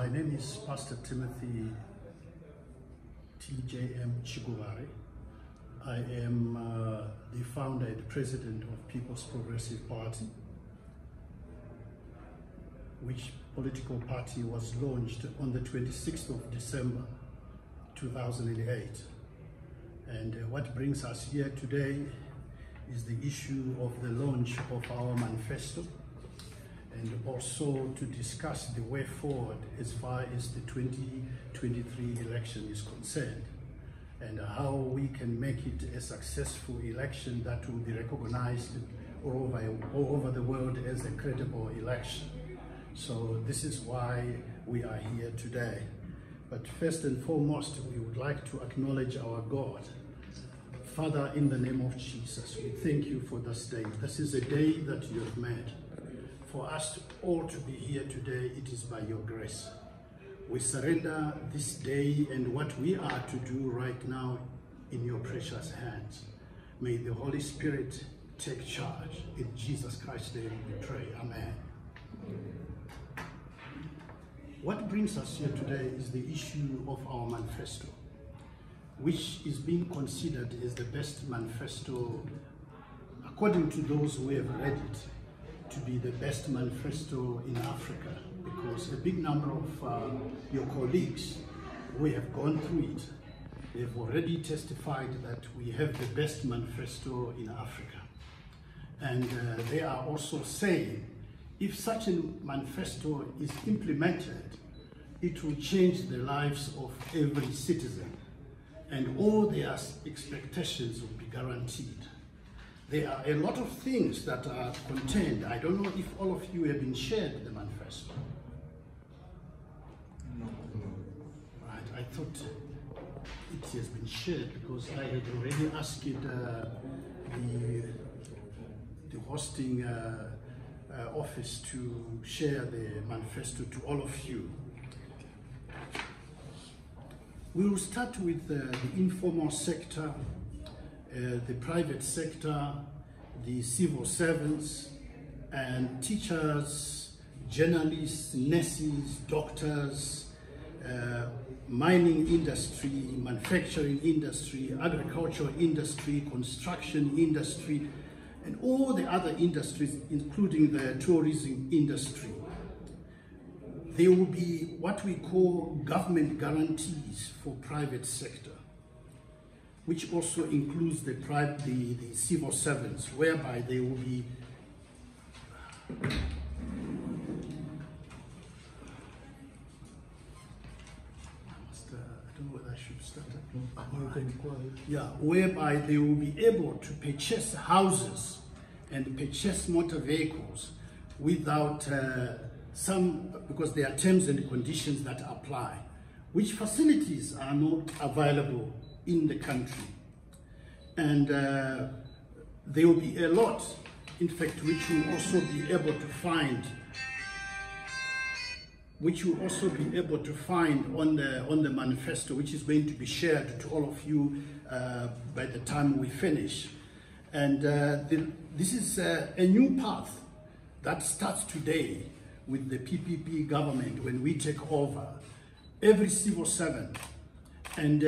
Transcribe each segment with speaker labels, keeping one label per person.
Speaker 1: My name is Pastor Timothy T.J.M. Chiguvare. I am the founder and president of People's Progressive Party, which political party was launched on the 26th of December 2008. And what brings us here today is the issue of the launch of our manifesto, and also to discuss the way forward as far as the 2023 election is concerned, and how we can make it a successful election that will be recognized all over the world as a credible election. So this is why we are here today. But first and foremost, we would like to acknowledge our God. Father, in the name of Jesus, we thank you for this day. This is a day that you have made. For us all to be here today, it is by your grace. We surrender this day and what we are to do right now in your precious hands. May the Holy Spirit take charge. In Jesus Christ's name we pray. Amen. What brings us here today is the issue of our manifesto, which is being considered as the best manifesto, according to those who have read it, to be the best manifesto in Africa, because a big number of your colleagues who have gone through it, they've already testified that we have the best manifesto in Africa. And they are also saying, if such a manifesto is implemented, it will change the lives of every citizen, and all their expectations will be guaranteed. There are a lot of things that are contained. I don't know if all of you have been shared the manifesto. No. Right, I thought it has been shared because I had already asked the hosting office to share the manifesto to all of you. We will start with the informal sector, the private sector, the civil servants, and teachers, journalists, nurses, doctors, mining industry, manufacturing industry, agricultural industry, construction industry, and all the other industries, including the tourism industry. There will be what we call government guarantees for private sector, which also includes the civil servants, whereby they will be I don't know whether I should start. Yeah, whereby they will be able to purchase houses and purchase motor vehicles without because there are terms and conditions that apply, which facilities are not available in the country. And there will be a lot, in fact, which will also be able to find on the manifesto, which is going to be shared to all of you by the time we finish. And this is a new path that starts today with the PPP government. When we take over, every civil servant and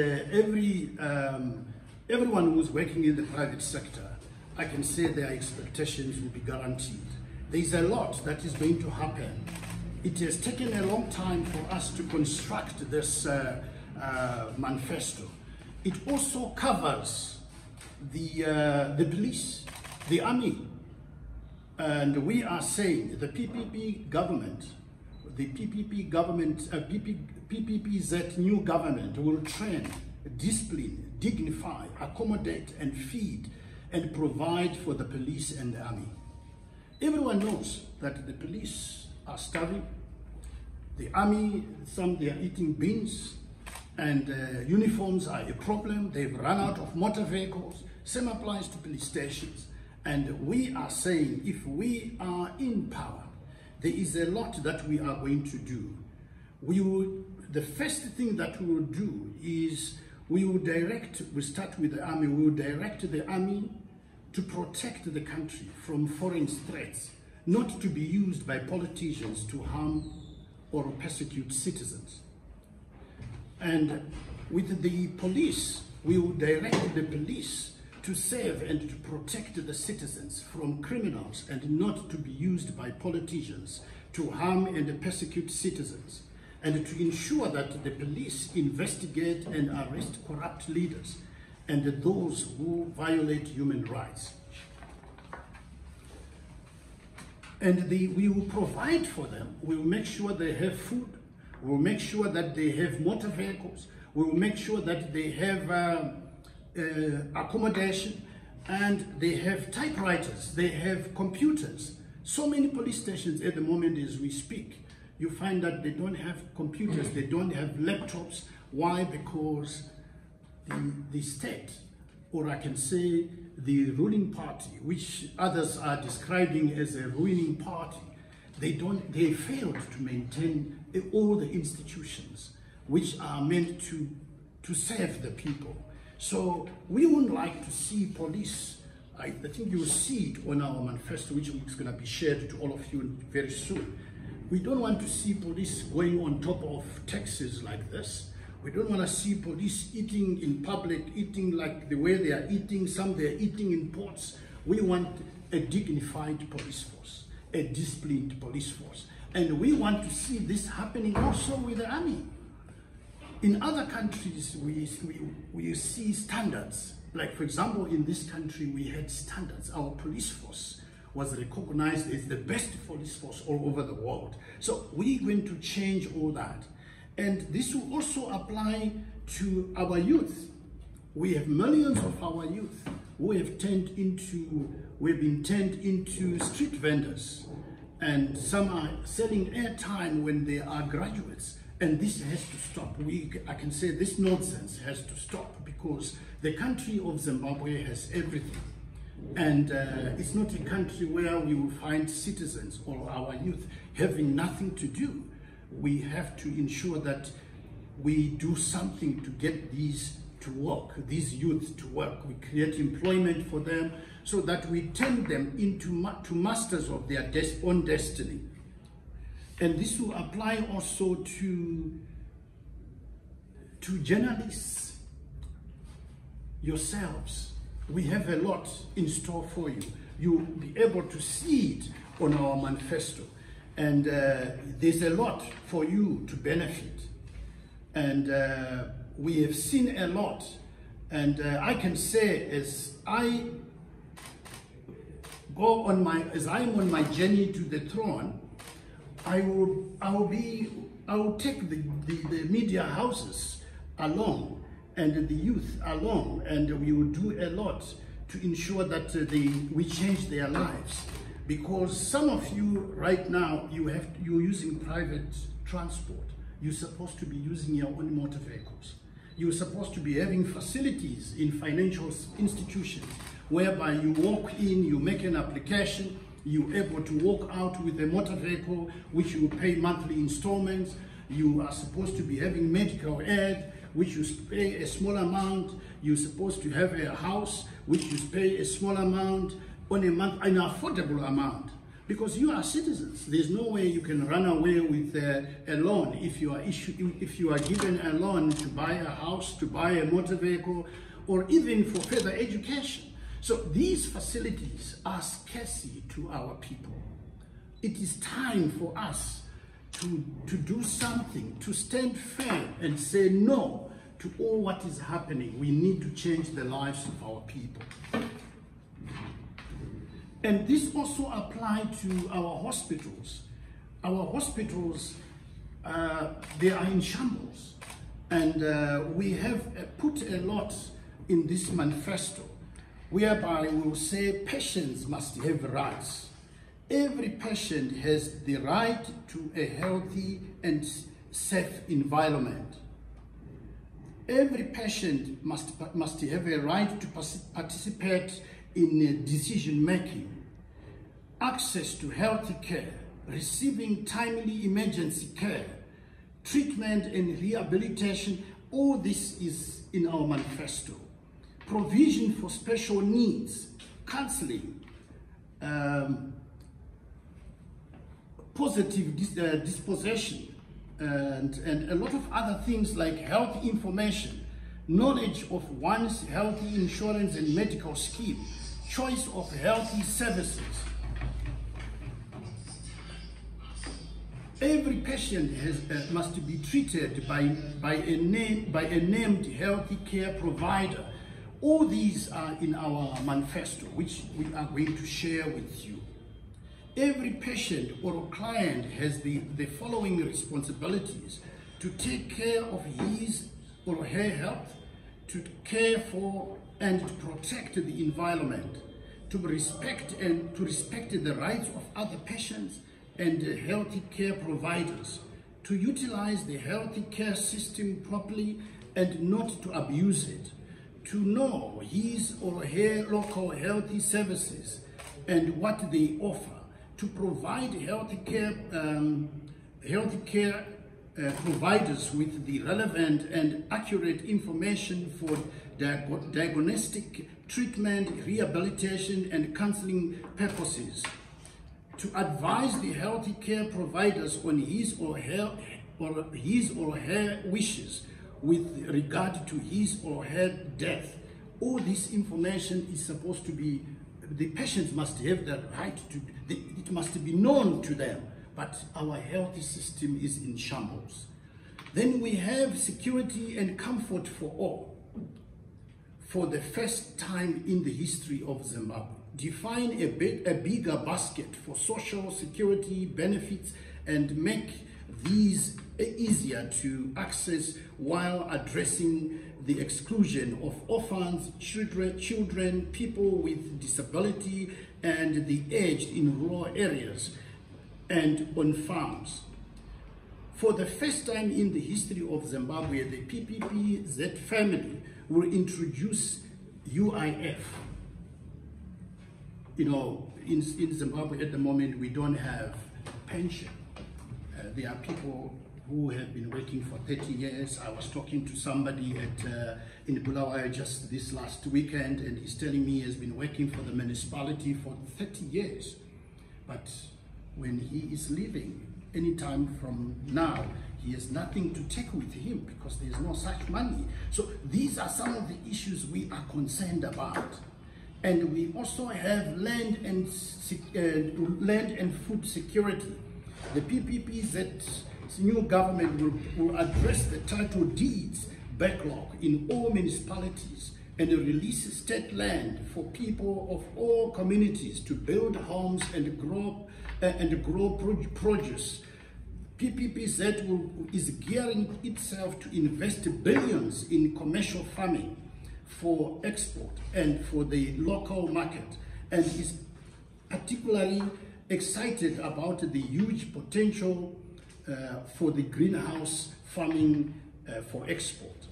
Speaker 1: everyone who's working in the private sector, I can say their expectations will be guaranteed. There is a lot that is going to happen. It has taken a long time for us to construct this manifesto. It also covers the police, the army, and we are saying the PPP's new government will train, discipline, dignify, accommodate, and feed and provide for the police and the army. Everyone knows that the police are starving, the army, they are eating beans, and uniforms are a problem. They've run out of motor vehicles. Same applies to police stations. And we are saying, if we are in power, there is a lot that we are going to do. The first thing that we will do is we start with the army, we will direct the army to protect the country from foreign threats, not to be used by politicians to harm or persecute citizens. And with the police, we will direct the police to serve and to protect the citizens from criminals and not to be used by politicians to harm and persecute citizens, and to ensure that the police investigate and arrest corrupt leaders and those who violate human rights. And we will provide for them. We will make sure they have food. We will make sure that they have motor vehicles. We will make sure that they have accommodation, and they have typewriters, they have computers. So many police stations at the moment as we speak, you find that they don't have computers, they don't have laptops. Why? Because the state, or I can say the ruling party, which others are describing as a ruining party, they failed to maintain all the institutions which are meant to serve the people. So we would like to see police, I think you'll see it on our manifesto, which is going to be shared to all of you very soon. We don't want to see police going on top of taxes like this. We don't want to see police eating in public, eating like the way they are eating. Some they are eating in ports. We want a dignified police force, a disciplined police force. And we want to see this happening also with the army. In other countries, we see standards. Like, for example, in this country, we had standards. Our police force was recognized as the best police force all over the world. So we're going to change all that. And this will also apply to our youth. We have millions of our youth who have been turned into street vendors. And some are selling airtime when they are graduates. And this has to stop. I can say this nonsense has to stop, because the country of Zimbabwe has everything. And it's not a country where we will find citizens or our youth having nothing to do. We have to ensure that we do something to get these to work, these youth to work. We create employment for them so that we turn them into masters of their own destiny. And this will apply also to journalists, yourselves. We have a lot in store for you. You'll be able to see it on our manifesto. And there's a lot for you to benefit. And we have seen a lot. And I can say, as I'm on my journey to the throne, I will take the media houses along and the youth along, and we will do a lot to ensure that we change their lives. Because some of you right now, you're using private transport. You're supposed to be using your own motor vehicles. You're supposed to be having facilities in financial institutions whereby you walk in, you make an application, you're able to walk out with a motor vehicle which you pay monthly installments. You are supposed to be having medical aid, which you pay a small amount. You're supposed to have a house which you pay a small amount on a month, an affordable amount, because you are citizens. There's no way you can run away with a loan. If you are given a loan to buy a house, to buy a motor vehicle, or even for further education. So these facilities are scarcity to our people. It is time for us to do something, to stand firm and say no to all what is happening. We need to change the lives of our people. And this also applies to our hospitals. Our hospitals, they are in shambles. And we have put a lot in this manifesto, whereby we will say patients must have rights. Every patient has the right to a healthy and safe environment. Every patient must have a right to participate in decision making, access to healthy care, receiving timely emergency care, treatment and rehabilitation. All this is in our manifesto. Provision for special needs, counseling, positive disposition, and a lot of other things like health information, knowledge of one's healthy insurance and medical scheme, choice of healthy services. Every patient must be treated by a named healthy care provider. All these are in our manifesto, which we are going to share with you. Every patient or client has the following responsibilities: to take care of his or her health, to care for and to protect the environment, to respect the rights of other patients and healthy care providers, to utilize the healthy care system properly and not to abuse it, to know his or her local healthy services and what they offer, to provide healthy care providers with the relevant and accurate information for diagnostic, treatment, rehabilitation, and counseling purposes, to advise the healthy care providers on his or her wishes with regard to his or her death. All this information is supposed to be, the patients must have the right to, it must be known to them, but our health system is in shambles. Then we have security and comfort for all. For the first time in the history of Zimbabwe, define a bigger basket for social security benefits and make these easier to access while addressing the exclusion of orphans, children, people with disability, and the aged in rural areas and on farms. For the first time in the history of Zimbabwe, the PPPZ family will introduce UIF. You know, in Zimbabwe at the moment, we don't have pension. There are people who have been working for 30 years. I was talking to somebody in Bulawayo just this last weekend, and he's telling me he has been working for the municipality for 30 years. But when he is leaving, anytime from now, he has nothing to take with him because there's no such money. So these are some of the issues we are concerned about. And we also have land and food security. The PPP's new government will address the title deeds backlog in all municipalities and release state land for people of all communities to build homes and grow produce. PPPZ is gearing itself to invest billions in commercial farming for export and for the local market, and is particularly excited about the huge potential for the greenhouse farming for export.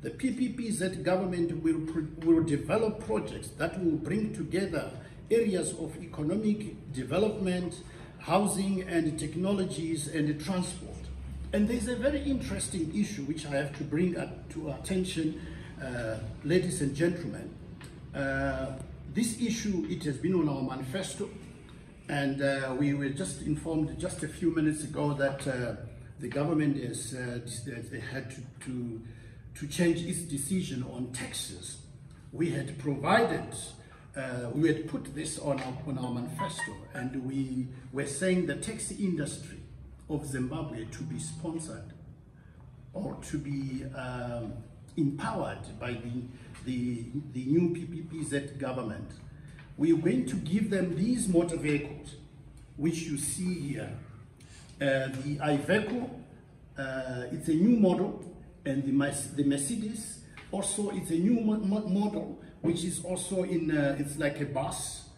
Speaker 1: The PPPZ government will develop projects that will bring together areas of economic development, housing and technologies and transport. And there's a very interesting issue which I have to bring to attention, ladies and gentlemen. This issue, it has been on our manifesto, and we were just informed just a few minutes ago that the government has had to change its decision on taxes. We had provided, we had put this on our manifesto, and we were saying the taxi industry of Zimbabwe to be sponsored or to be empowered by the new PPPZ government. We are going to give them these motor vehicles, which you see here. The Iveco, it's a new model, and the Mercedes also, it's a new model, which is also in, it's like a bus.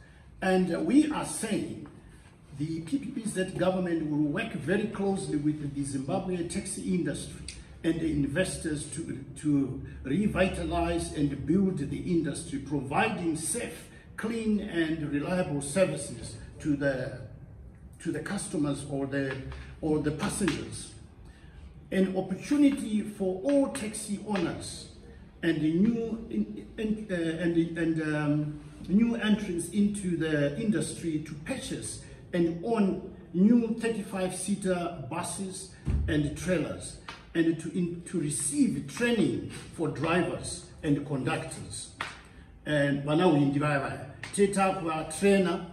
Speaker 1: And we are saying the PPPZ government will work very closely with the Zimbabwe taxi industry and the investors to revitalize and build the industry, providing safe, clean and reliable services to the customers or the passengers. An opportunity for all taxi owners and the new entrants into the industry to purchase and own new 35-seater buses and trailers, and to receive training for drivers and conductors. And vanauindi vaya teta kuvatraina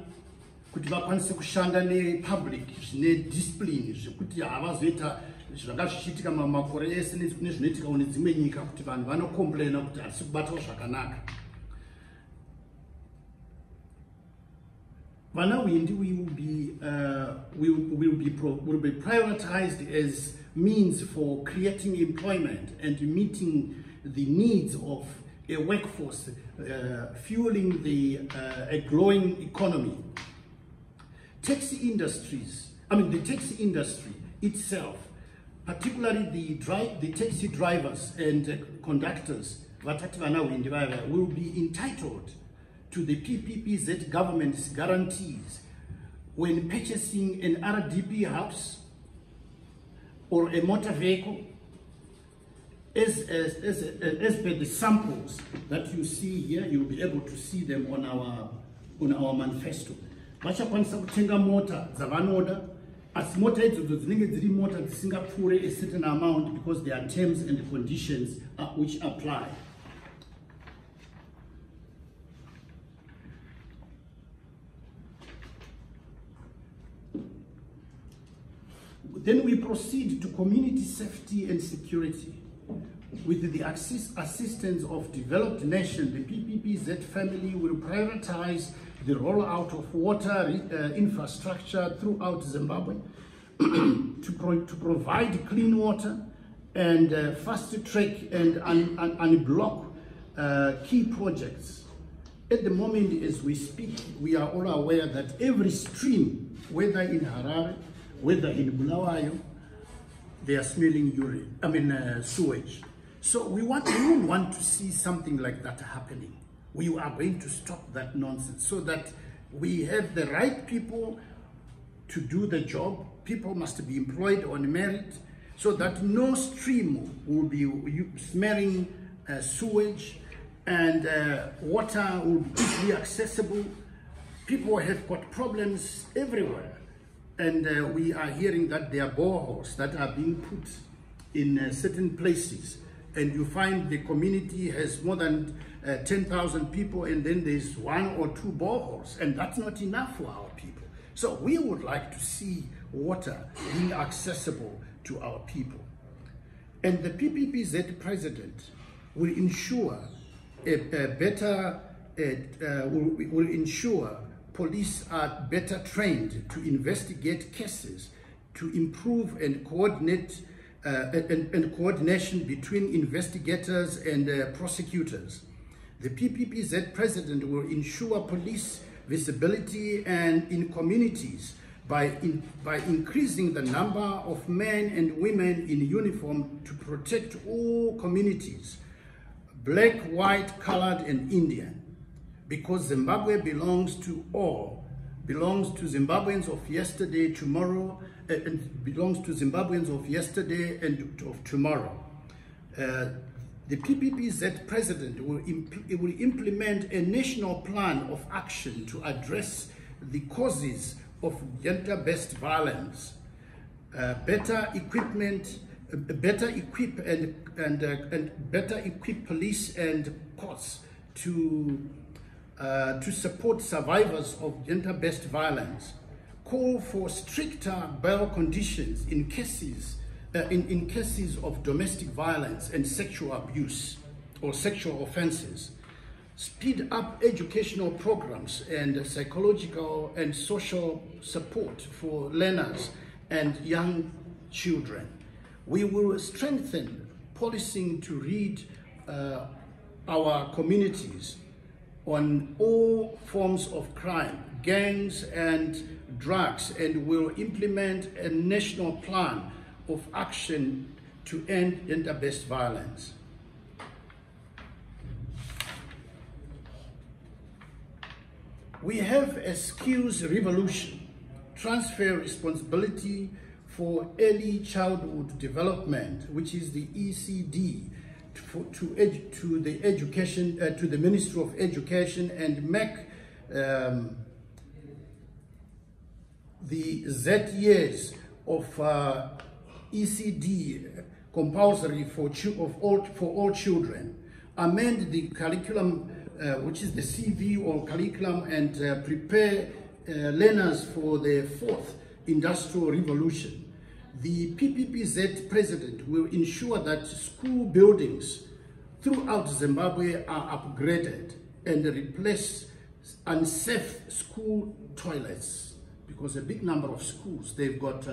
Speaker 1: kuti vakwanise kushanda nepublic zvine discipline zvekuti havazoita zvanga zvichiitika makore ese nezvinoitika kune dzimwe nyika kuti vanhu vanocomplaina kuti hatisi kubatawo zvakanaka. Vanauindi will be prioritized as means for creating employment and meeting the needs of a workforce, fueling a growing economy. The taxi industry itself, particularly the taxi drivers and conductors, will be entitled to the PPPZ government's guarantees when purchasing an RDP house or a motor vehicle, as per the samples that you see here. You'll be able to see them on our manifesto. Vachakwanisa kutenga mota dzavanoda, asi mota idzodzo dzinenge dziri mota dzisingapfuure a certain amount because there are terms and conditions which apply. Then we proceed to community safety and security. With the assistance of developed nations, the PPPZ family will prioritize the rollout of water infrastructure throughout Zimbabwe to provide clean water and fast track and unblock key projects. At the moment as we speak, we are all aware that every stream, whether in Harare, whether in Bulawayo, they are smelling sewage. So we don't want to see something like that happening. We are going to stop that nonsense so that we have the right people to do the job. People must be employed on merit so that no stream will be smelling sewage, and water will be easily accessible. People have got problems everywhere. And we are hearing that there are boreholes that are being put in certain places. And you find the community has more than 10,000 people, and then there's 1 or 2 boreholes. And that's not enough for our people. So we would like to see water being accessible to our people. And the PPPZ president will ensure will ensure police are better trained to investigate cases, to improve and coordinate and coordination between investigators and prosecutors. The PPPZ president will ensure police visibility and in communities by increasing the number of men and women in uniform to protect all communities, black, white, colored, and Indian. Because Zimbabwe belongs to all, belongs to Zimbabweans of yesterday, tomorrow, and belongs to Zimbabweans of yesterday and of tomorrow. The PPPZ president will implement a national plan of action to address the causes of gender-based violence, better equip police and courts to support survivors of gender-based violence, call for stricter bail conditions in cases of domestic violence and sexual abuse or sexual offenses, speed up educational programs and psychological and social support for learners and young children. We will strengthen policing to rid our communities on all forms of crime, gangs and drugs, and will implement a national plan of action to end gender-based violence. We have a skills revolution, transfer responsibility for early childhood development, which is the ECD, to the Ministry of Education, and make the Z years of ECD compulsory for all children, amend the curriculum, which is the CV or curriculum, and prepare learners for the fourth industrial revolution. The PPPZ president will ensure that school buildings throughout Zimbabwe are upgraded and replace unsafe school toilets, because a big number of schools, they've got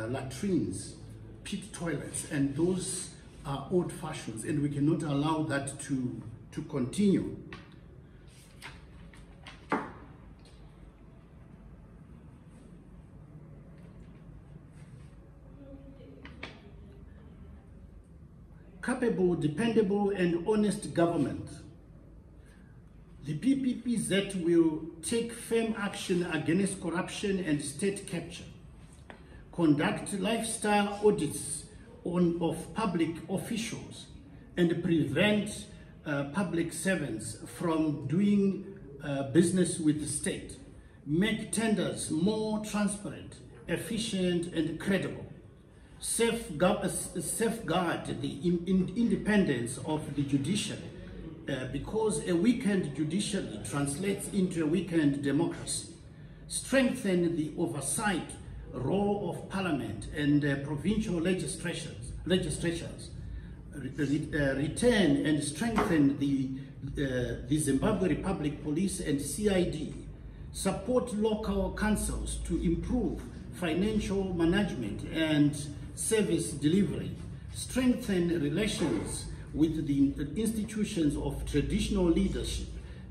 Speaker 1: latrines, pit toilets, and those are old fashions, and we cannot allow that to continue. Capable, dependable, and honest government. The PPPZ will take firm action against corruption and state capture, conduct lifestyle audits of public officials, and prevent public servants from doing business with the state, make tenders more transparent, efficient, and credible, safeguard the independence of the judiciary, because a weakened judiciary translates into a weakened democracy, strengthen the oversight role of parliament and provincial legislatures, return and strengthen the Zimbabwe Republic Police and CID, support local councils to improve financial management and service delivery, strengthen relations with the institutions of traditional leadership,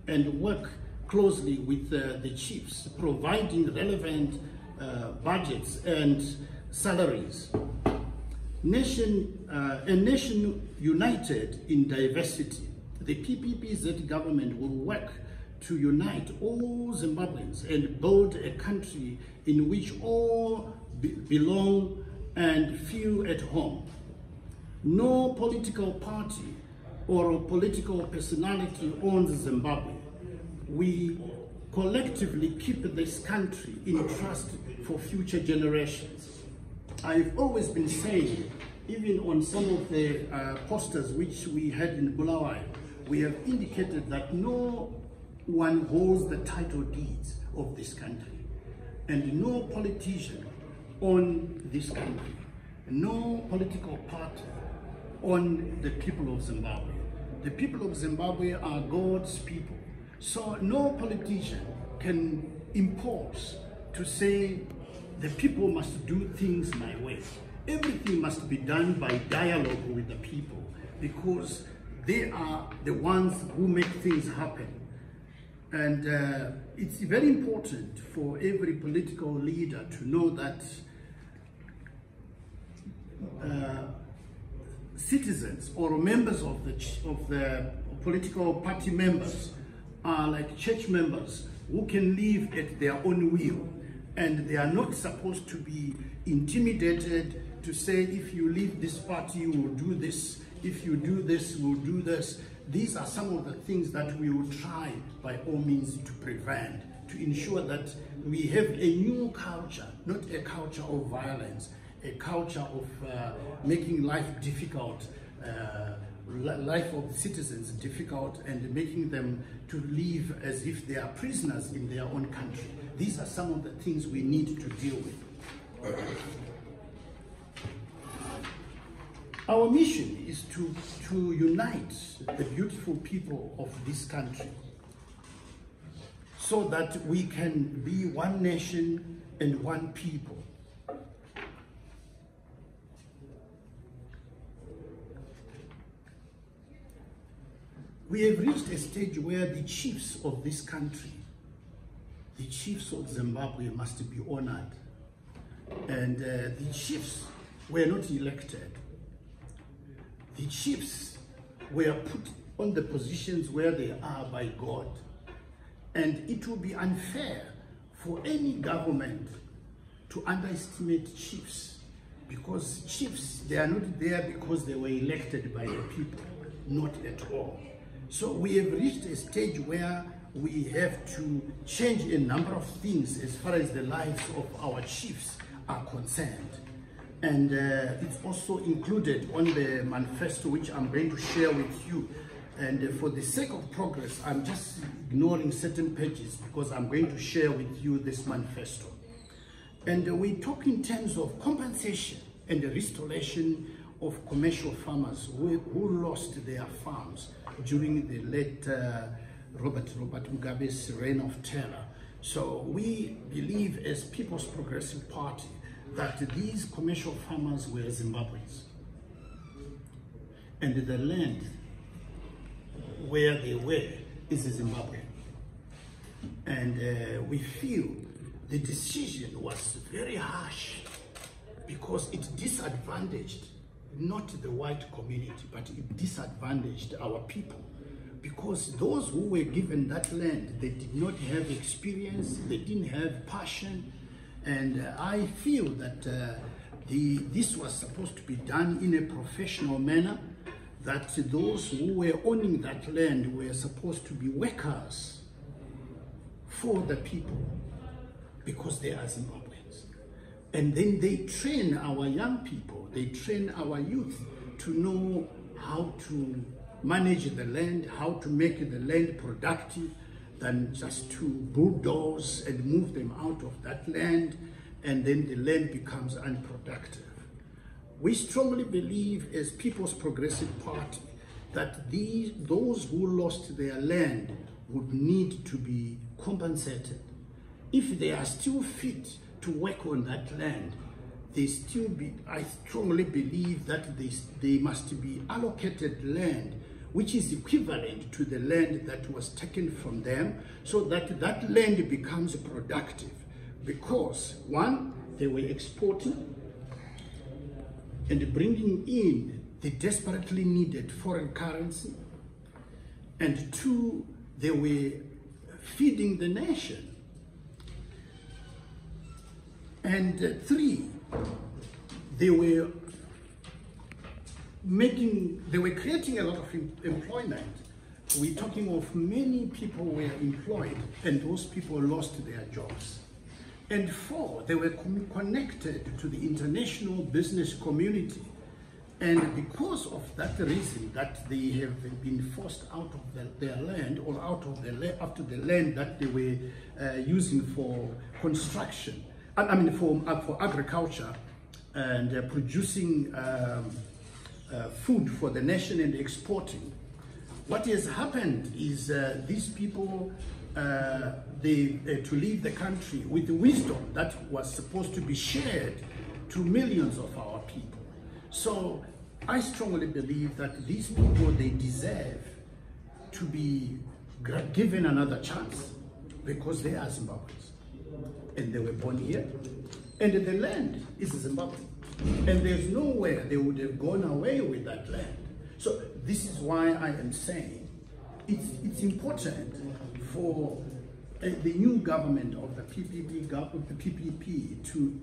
Speaker 1: and work closely with the chiefs, providing relevant budgets and salaries. A nation united in diversity. The PPPZ government will work to unite all Zimbabweans and build a country in which all belong and feel at home. No political party or political personality owns Zimbabwe. We collectively keep this country in trust for future generations. I've always been saying, even on some of the posters which we had in Bulawayo, we have indicated that no one holds the title deeds of this country, and no politician owns this country, no political party on the people of Zimbabwe. The people of Zimbabwe are God's people. So no politician can impose to say the people must do things my way. Everything must be done by dialogue with the people, because they are the ones who make things happen. And it's very important for every political leader to know that citizens or members of the political party members are like church members who can live at their own will, and they are not supposed to be intimidated to say, if you leave this party, you will do this, if you do this, we'll do this. These are some of the things that we will try by all means to prevent, to ensure that we have a new culture, not a culture of violence, a culture of making life difficult, life of citizens difficult, and making them to live as if they are prisoners in their own country. These are some of the things we need to deal with. Our mission is to unite the beautiful people of this country so that we can be one nation and one people. We have reached a stage where the chiefs of this country, the chiefs of Zimbabwe, must be honored. And the chiefs were not elected. The chiefs were put on the positions where they are by God. And it will be unfair for any government to underestimate chiefs, because chiefs, they are not there because they were elected by the people, not at all. So we have reached a stage where we have to change a number of things as far as the lives of our chiefs are concerned. And it's also included on the manifesto, which I'm going to share with you. And for the sake of progress, I'm just ignoring certain pages because I'm going to share with you this manifesto. And we talk in terms of compensation and the restoration of commercial farmers who lost their farms during the late Robert Mugabe's reign of terror. So we believe as People's Progressive Party that these commercial farmers were Zimbabweans. And the land where they were is Zimbabwe. And we feel the decision was very harsh because it disadvantaged not the white community, but it disadvantaged our people. Because those who were given that land, they did not have experience, they didn't have passion, and I feel that this was supposed to be done in a professional manner, that those who were owning that land were supposed to be workers for the people, because they are Zimbabweans. And then they train our young people, they train our youth to know how to manage the land, how to make the land productive, than just to bulldoze and move them out of that land, and then the land becomes unproductive. We strongly believe as People's Progressive Party that those who lost their land would need to be compensated. If they are still fit to work on that land, I strongly believe that they must be allocated land which is equivalent to the land that was taken from them, so that that land becomes productive. Because one, they were exporting and bringing in the desperately needed foreign currency, and two, they were feeding the nation, and three, they were creating a lot of employment. We're talking of many people were employed, and those people lost their jobs. And four, they were connected to the international business community. And because of that reason, that they have been forced out of their land, or out of the land that they were using for construction, for agriculture, and producing food for the nation and exporting. What has happened is these people, to leave the country with the wisdom that was supposed to be shared to millions of our people. So I strongly believe that these people, they deserve to be given another chance, because they are Zimbabweans and they were born here, and the land is Zimbabwe. And there's nowhere they would have gone away with that land. So this is why I am saying it's important for the new government of the PPP to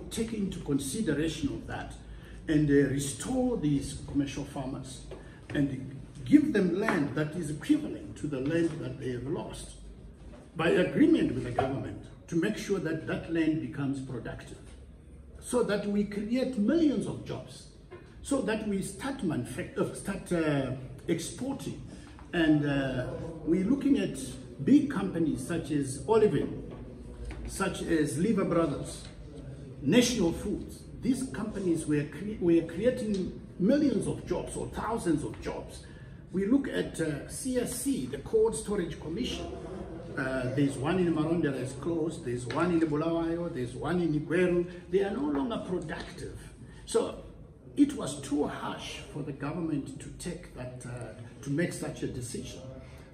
Speaker 1: take into consideration of that, and restore these commercial farmers and give them land that is equivalent to the land that they have lost, by agreement with the government, to make sure that that land becomes productive, so that we create millions of jobs, so that we start exporting. And we're looking at big companies such as Orphans, such as Lever Brothers, National Foods. These companies were creating millions of jobs or thousands of jobs. We look at CSC, the Cold Storage Commission. There's one in Maronda that is closed, there's one in Bulawayo, there's one in Igweru. They are no longer productive. So it was too harsh for the government to take that, to make such a decision.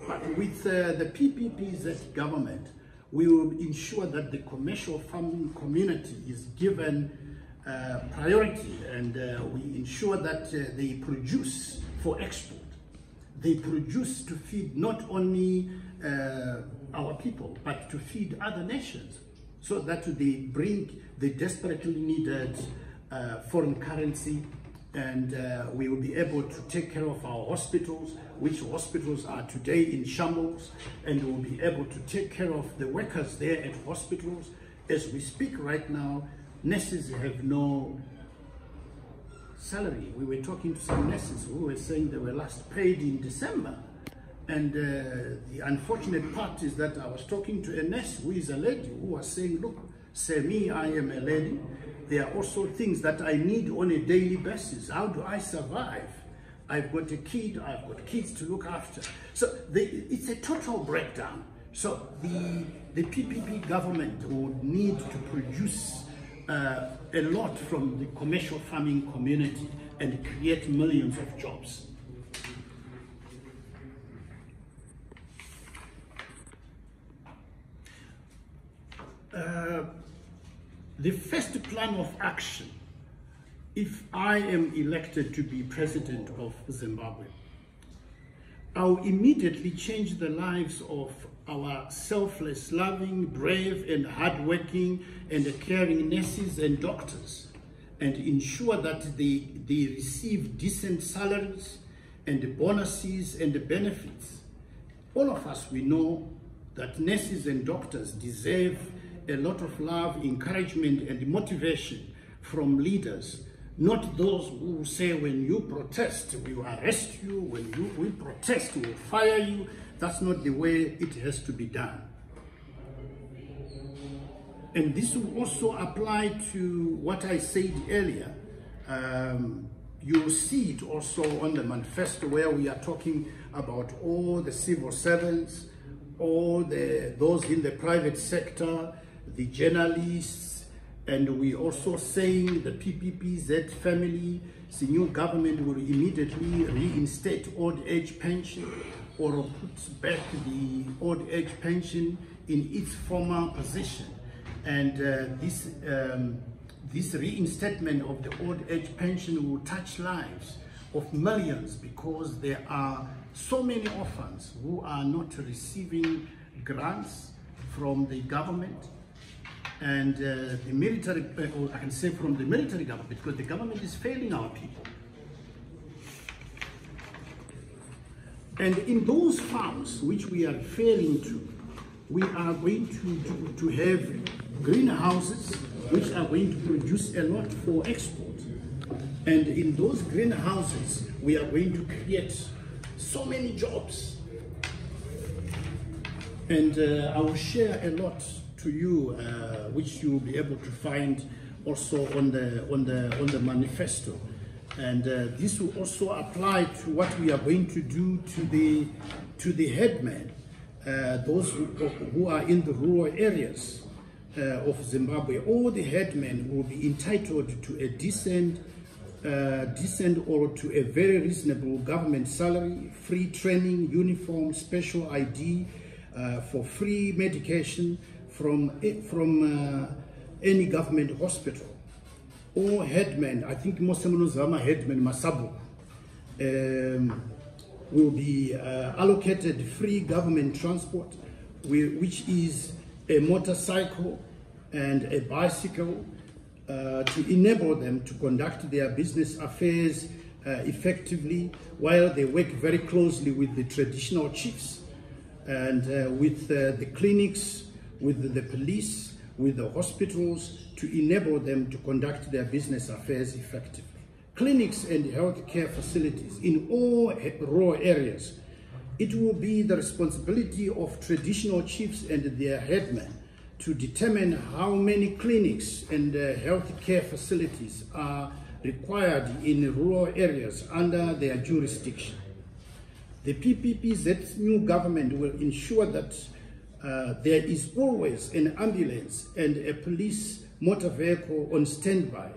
Speaker 1: But with the PPP's government, we will ensure that the commercial farming community is given priority, and we ensure that they produce for export. They produce to feed not only our people, but to feed other nations, so that they bring the desperately needed foreign currency and we will be able to take care of our hospitals, which hospitals are today in shambles, and we'll be able to take care of the workers there at hospitals. As we speak right now, nurses have no salary. We were talking to some nurses who were saying they were last paid in December. And the unfortunate part is that I was talking to a nurse who is a lady who was saying, look, say me, I am a lady. There are also things that I need on a daily basis. How do I survive? I've got a kid, I've got kids to look after. So it's a total breakdown. So the PPP government would need to produce a lot from the commercial farming community and create millions of jobs. The first plan of action, if I am elected to be president of Zimbabwe, I'll immediately change the lives of our selfless, loving, brave, and hardworking and caring nurses and doctors, and ensure that they receive decent salaries and bonuses and benefits. All of us, we know that nurses and doctors deserve a lot of love, encouragement, and motivation from leaders, not those who say when you protest, we will arrest you, when we protest, we will fire you. That's not the way it has to be done. And this will also apply to what I said earlier. You'll see it also on the manifesto, where we are talking about all the civil servants, all those in the private sector, the journalists, and we also saying the PPPZ family, the new government will immediately reinstate old age pension or put back the old age pension in its former position. And this reinstatement of the old age pension will touch lives of millions, because there are so many orphans who are not receiving grants from the government. And the military, or I can say from the military government, because the government is failing our people. And in those farms which we are referring to, we are going to have greenhouses which are going to produce a lot for export. And in those greenhouses, we are going to create so many jobs. And I will share a lot to you, which you will be able to find also on the manifesto. And this will also apply to what we are going to do to the headmen, those who are in the rural areas of Zimbabwe. All the headmen will be entitled to a decent or to a very reasonable government salary, free training, uniform, special ID, for free medication from any government hospital. All headmen, I think most of them headmen, Masabu, will be allocated free government transport, which is a motorcycle and a bicycle, to enable them to conduct their business affairs effectively, while they work very closely with the traditional chiefs and with the clinics, with the police, with the hospitals, to enable them to conduct their business affairs effectively. Clinics and healthcare facilities in all rural areas, it will be the responsibility of traditional chiefs and their headmen to determine how many clinics and healthcare facilities are required in rural areas under their jurisdiction. The PPPZ new government will ensure that there is always an ambulance and a police motor vehicle on standby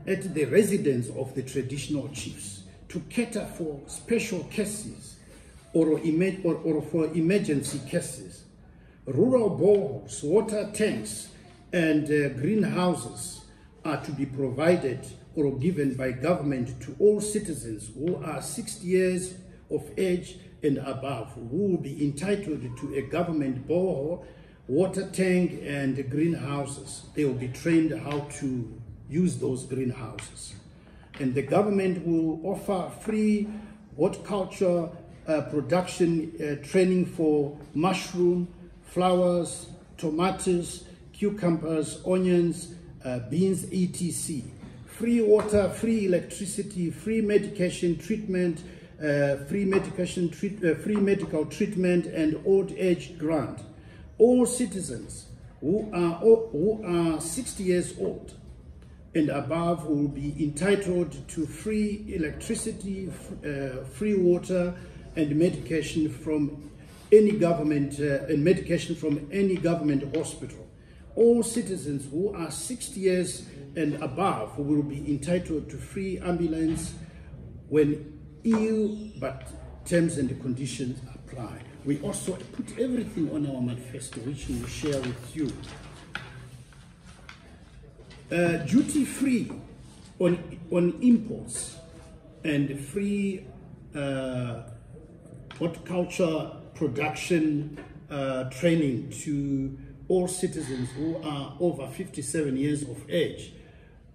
Speaker 1: at the residence of the traditional chiefs to cater for special cases or for emergency cases. Rural boreholes, water tanks, and greenhouses are to be provided or given by government to all citizens who are 60 years of age and above, who will be entitled to a government borehole, water tank, and greenhouses. They will be trained how to use those greenhouses. And the government will offer free horticulture production training for mushroom, flowers, tomatoes, cucumbers, onions, beans, etc. Free water, free electricity, free medication treatment, free medical treatment, and old age grant. All citizens who are 60 years old and above will be entitled to free electricity, free water, and medication from any government hospital. All citizens who are 60 years and above will be entitled to free ambulance when ill, but terms and conditions apply. We also put everything on our manifesto, which we will share with you. Duty-free on imports and free horticulture production training to all citizens who are over 57 years of age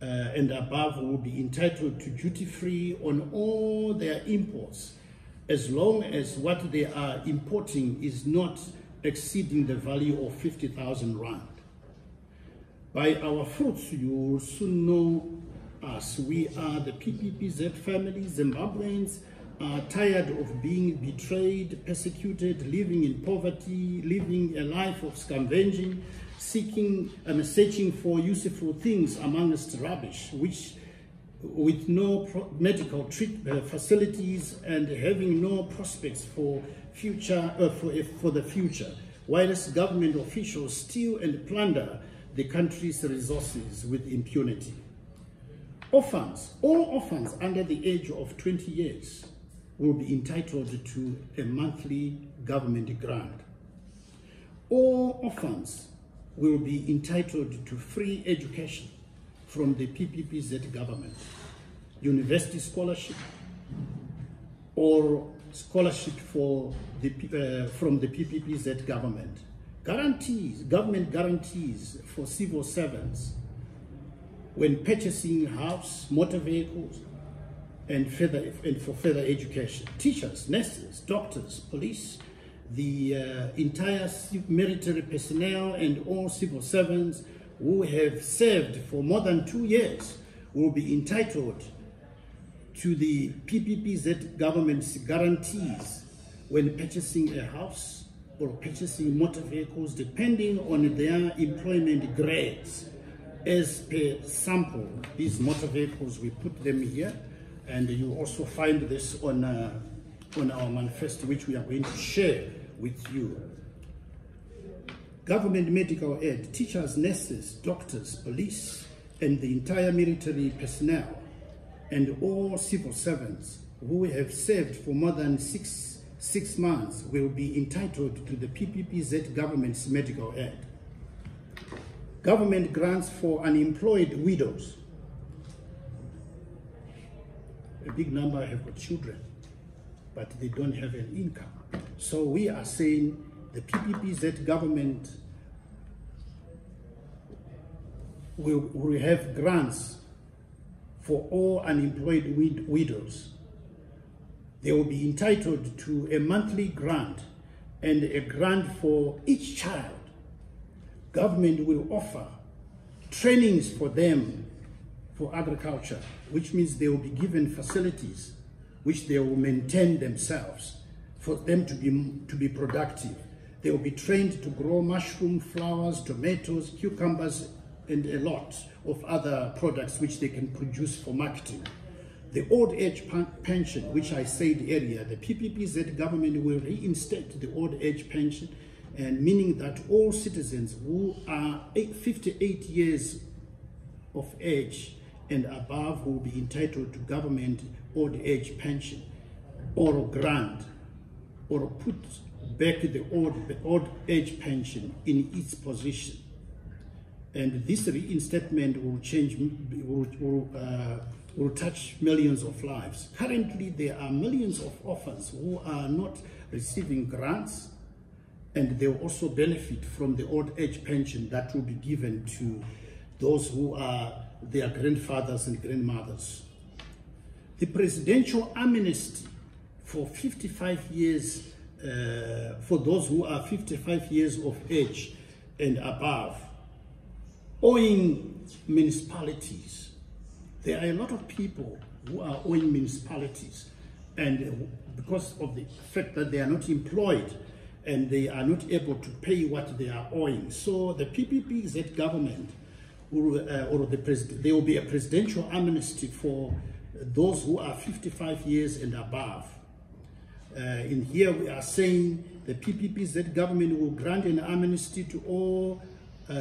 Speaker 1: and above will be entitled to duty-free on all their imports, as long as what they are importing is not exceeding the value of 50,000 rand. By our fruits, you will soon know us. We are the PPPZ family. Zimbabweans are tired of being betrayed, persecuted, living in poverty, living a life of scavenging, searching for useful things amongst rubbish, which with no medical facilities and having no prospects for the future, whilst government officials steal and plunder the country's resources with impunity. Orphans, all orphans under the age of 20 years will be entitled to a monthly government grant. All orphans will be entitled to free education from the PPPZ government, university scholarship, or scholarship from the PPPZ government. Government guarantees for civil servants when purchasing house, motor vehicles, and for further education. Teachers, nurses, doctors, police, the entire military personnel and all civil servants who have served for more than 2 years will be entitled to the PPPZ government's guarantees when purchasing a house or purchasing motor vehicles, depending on their employment grades. As per sample, these motor vehicles, we put them here, and you also find this on our manifesto, which we are going to share with you. Government medical aid, teachers, nurses, doctors, police, and the entire military personnel, and all civil servants who have served for more than six months will be entitled to the PPPZ government's medical aid. Government grants for unemployed widows. A big number have got children, but they don't have an income. So we are saying the PPPZ government will have grants for all unemployed widows. They will be entitled to a monthly grant and a grant for each child. Government will offer trainings for them for agriculture, which means they will be given facilities which they will maintain themselves for them to be productive. They will be trained to grow mushroom, flowers, tomatoes, cucumbers, and a lot of other products which they can produce for marketing. The old age pension, which I said earlier, the PPPZ government will reinstate the old age pension, and meaning that all citizens who are 58 years of age and above will be entitled to government old age pension or grant, or put back the old age pension in its position. And this reinstatement will touch millions of lives. Currently, there are millions of orphans who are not receiving grants, and they will also benefit from the old age pension that will be given to those who are their grandfathers and grandmothers. the presidential amnesty for 55 years, for those who are 55 years of age and above, owing municipalities. There are a lot of people who are owing municipalities, and because of the fact that they are not employed and they are not able to pay what they are owing. So the PPPZ government, there will be a presidential amnesty for those who are 55 years and above. In here we are saying the PPPZ government will grant an amnesty to all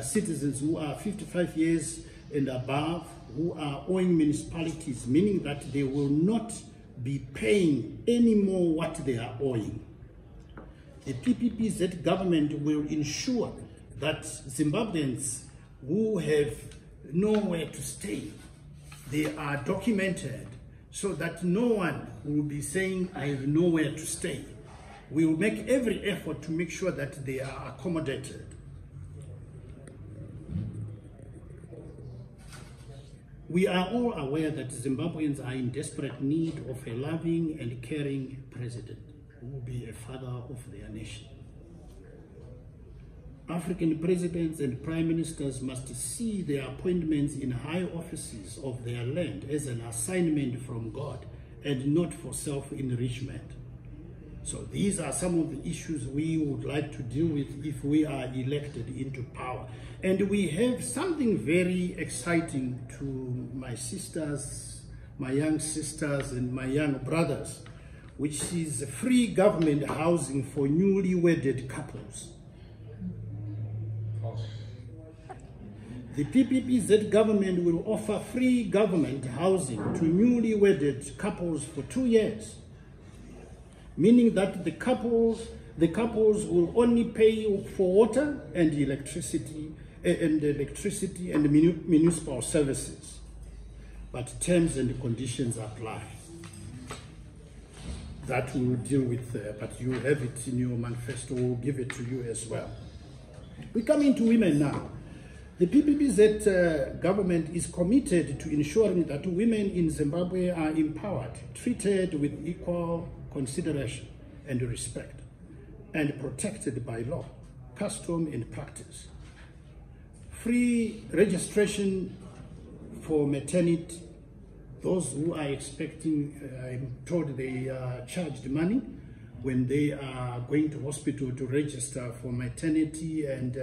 Speaker 1: citizens who are 55 years and above who are owing municipalities, meaning that they will not be paying any more what they are owing. The PPPZ government will ensure that Zimbabweans who have nowhere to stay, they are documented so that no one will be saying, I have nowhere to stay. We will make every effort to make sure that they are accommodated. We are all aware that Zimbabweans are in desperate need of a loving and caring president who will be a father of their nation. African presidents and prime ministers must see their appointments in high offices of their land as an assignment from God and not for self-enrichment. So these are some of the issues we would like to deal with if we are elected into power. And we have something very exciting to my sisters, my young sisters and my young brothers, which is free government housing for newly wedded couples. The PPPZ government will offer free government housing to newly wedded couples for 2 years, meaning that the couples will only pay for water and electricity and municipal services, but terms and conditions apply. That we will deal with, but you have it in your manifesto. We'll give it to you as well. We come into women now. The PPPZ government is committed to ensuring that women in Zimbabwe are empowered, treated with equal consideration and respect, and protected by law, custom, and practice. Free registration for maternity. Those who are expecting, I'm told they are charged money when they are going to hospital to register for maternity, and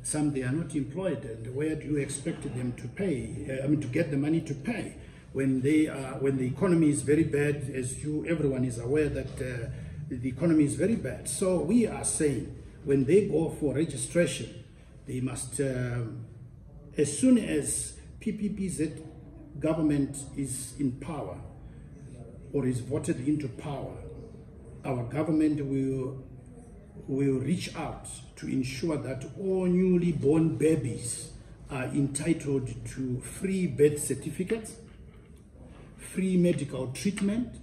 Speaker 1: some they are not employed. And where do you expect them to pay? To get the money to pay when they are, when the economy is very bad, as everyone is aware that the economy is very bad. So we are saying when they go for registration, they must, as soon as PPPZ government is in power or is voted into power, our government will reach out to ensure that all newly born babies are entitled to free birth certificates, free medical treatment,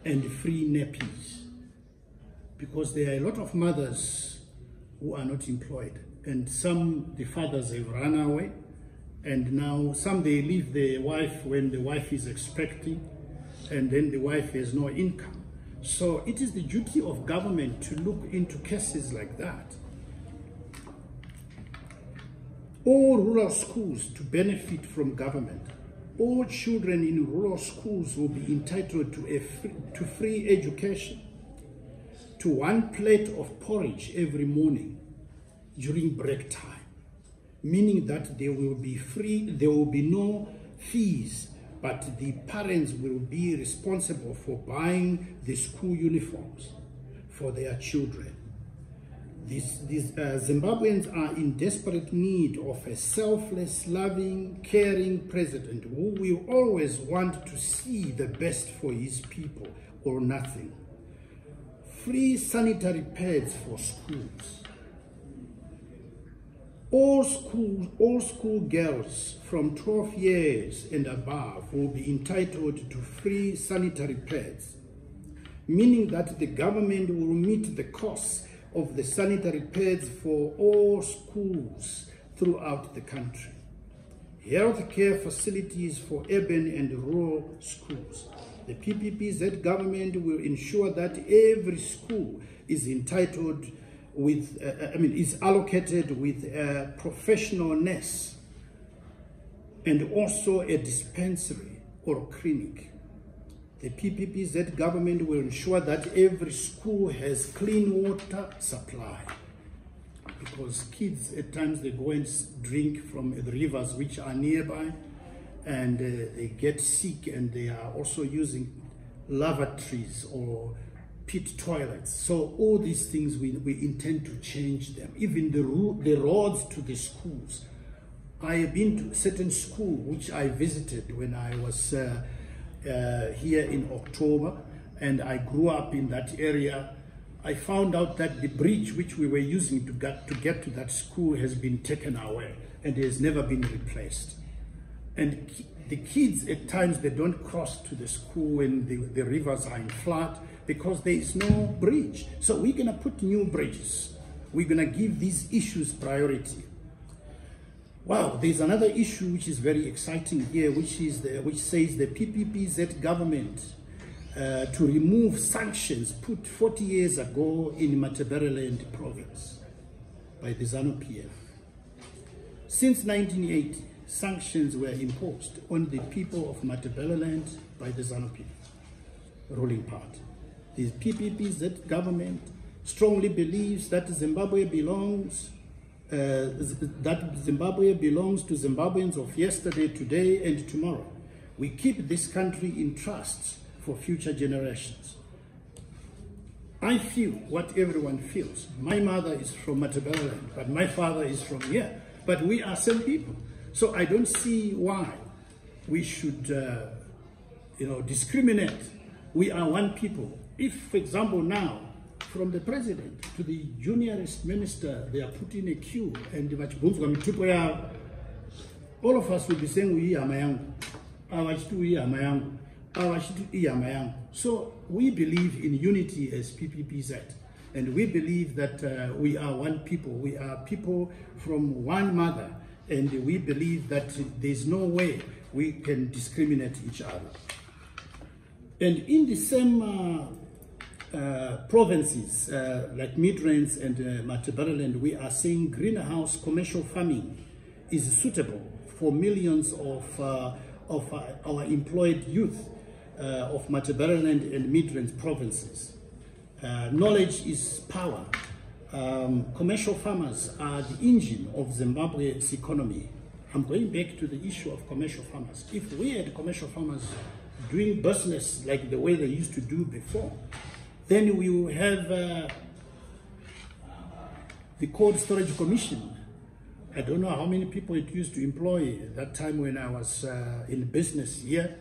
Speaker 1: and free nappies. Because there are a lot of mothers who are not employed, and some, the fathers have run away, and now some they leave the wife when the wife is expecting, and then the wife has no income. So it is the duty of government to look into cases like that. All rural schools to benefit from government. All children in rural schools will be entitled to free education, to 1 plate of porridge every morning during break time, meaning that there will be free, there will be no fees, but the parents will be responsible for buying the school uniforms for their children. These Zimbabweans are in desperate need of a selfless, loving, caring president who will always want to see the best for his people or nothing. Free sanitary pads for schools. All school girls from 12 years and above will be entitled to free sanitary pads, meaning that the government will meet the costs of the sanitary pads for all schools throughout the country. healthcare facilities for urban and rural schools. The PPPZ government will ensure that every school is entitled with, is allocated with a professional nurse and also a dispensary or clinic. The PPPZ government will ensure that every school has clean water supply, because kids at times they go and drink from the rivers which are nearby, and they get sick, and they are also using lavatories or pit toilets. So all these things we intend to change them. Even the roads to the schools. I have been to a certain school which I visited when I was here in October, and I grew up in that area. I found out that the bridge which we were using to get to that school has been taken away and has never been replaced. And the kids at times, they don't cross to the school when the rivers are in flood because there is no bridge. So we're going to put new bridges. We're going to give these issues priority. Wow, there's another issue which is very exciting here, which says the PPPZ government to remove sanctions put 40 years ago in Matabeleland province by the ZANU-PF. Since 1980, sanctions were imposed on the people of Matabeleland by the ZANU-PF ruling party. The PPPZ government strongly believes that Zimbabwe belongs to Zimbabweans of yesterday, today, and tomorrow. We keep this country in trust for future generations. I feel what everyone feels. My mother is from Matabeleland, but my father is from here. But we are same people. So I don't see why we should, discriminate. We are one people. If, for example, now, from the president to the juniorest minister, they are put in a queue, and all of us will be saying, we are Mayangu. So we believe in unity as PPPZ, and we believe that we are one people. We are people from one mother, and we believe that there's no way we can discriminate each other. And in the same provinces like Midrand and Matabeleland, we are saying greenhouse commercial farming is suitable for millions of our employed youth of Matabeleland and Midrand provinces. Knowledge is power. Commercial farmers are the engine of Zimbabwe's economy. I'm going back to the issue of commercial farmers. If we had commercial farmers doing business like the way they used to do before, then we will have the Cold Storage Commission. I don't know how many people it used to employ at that time when I was in business here,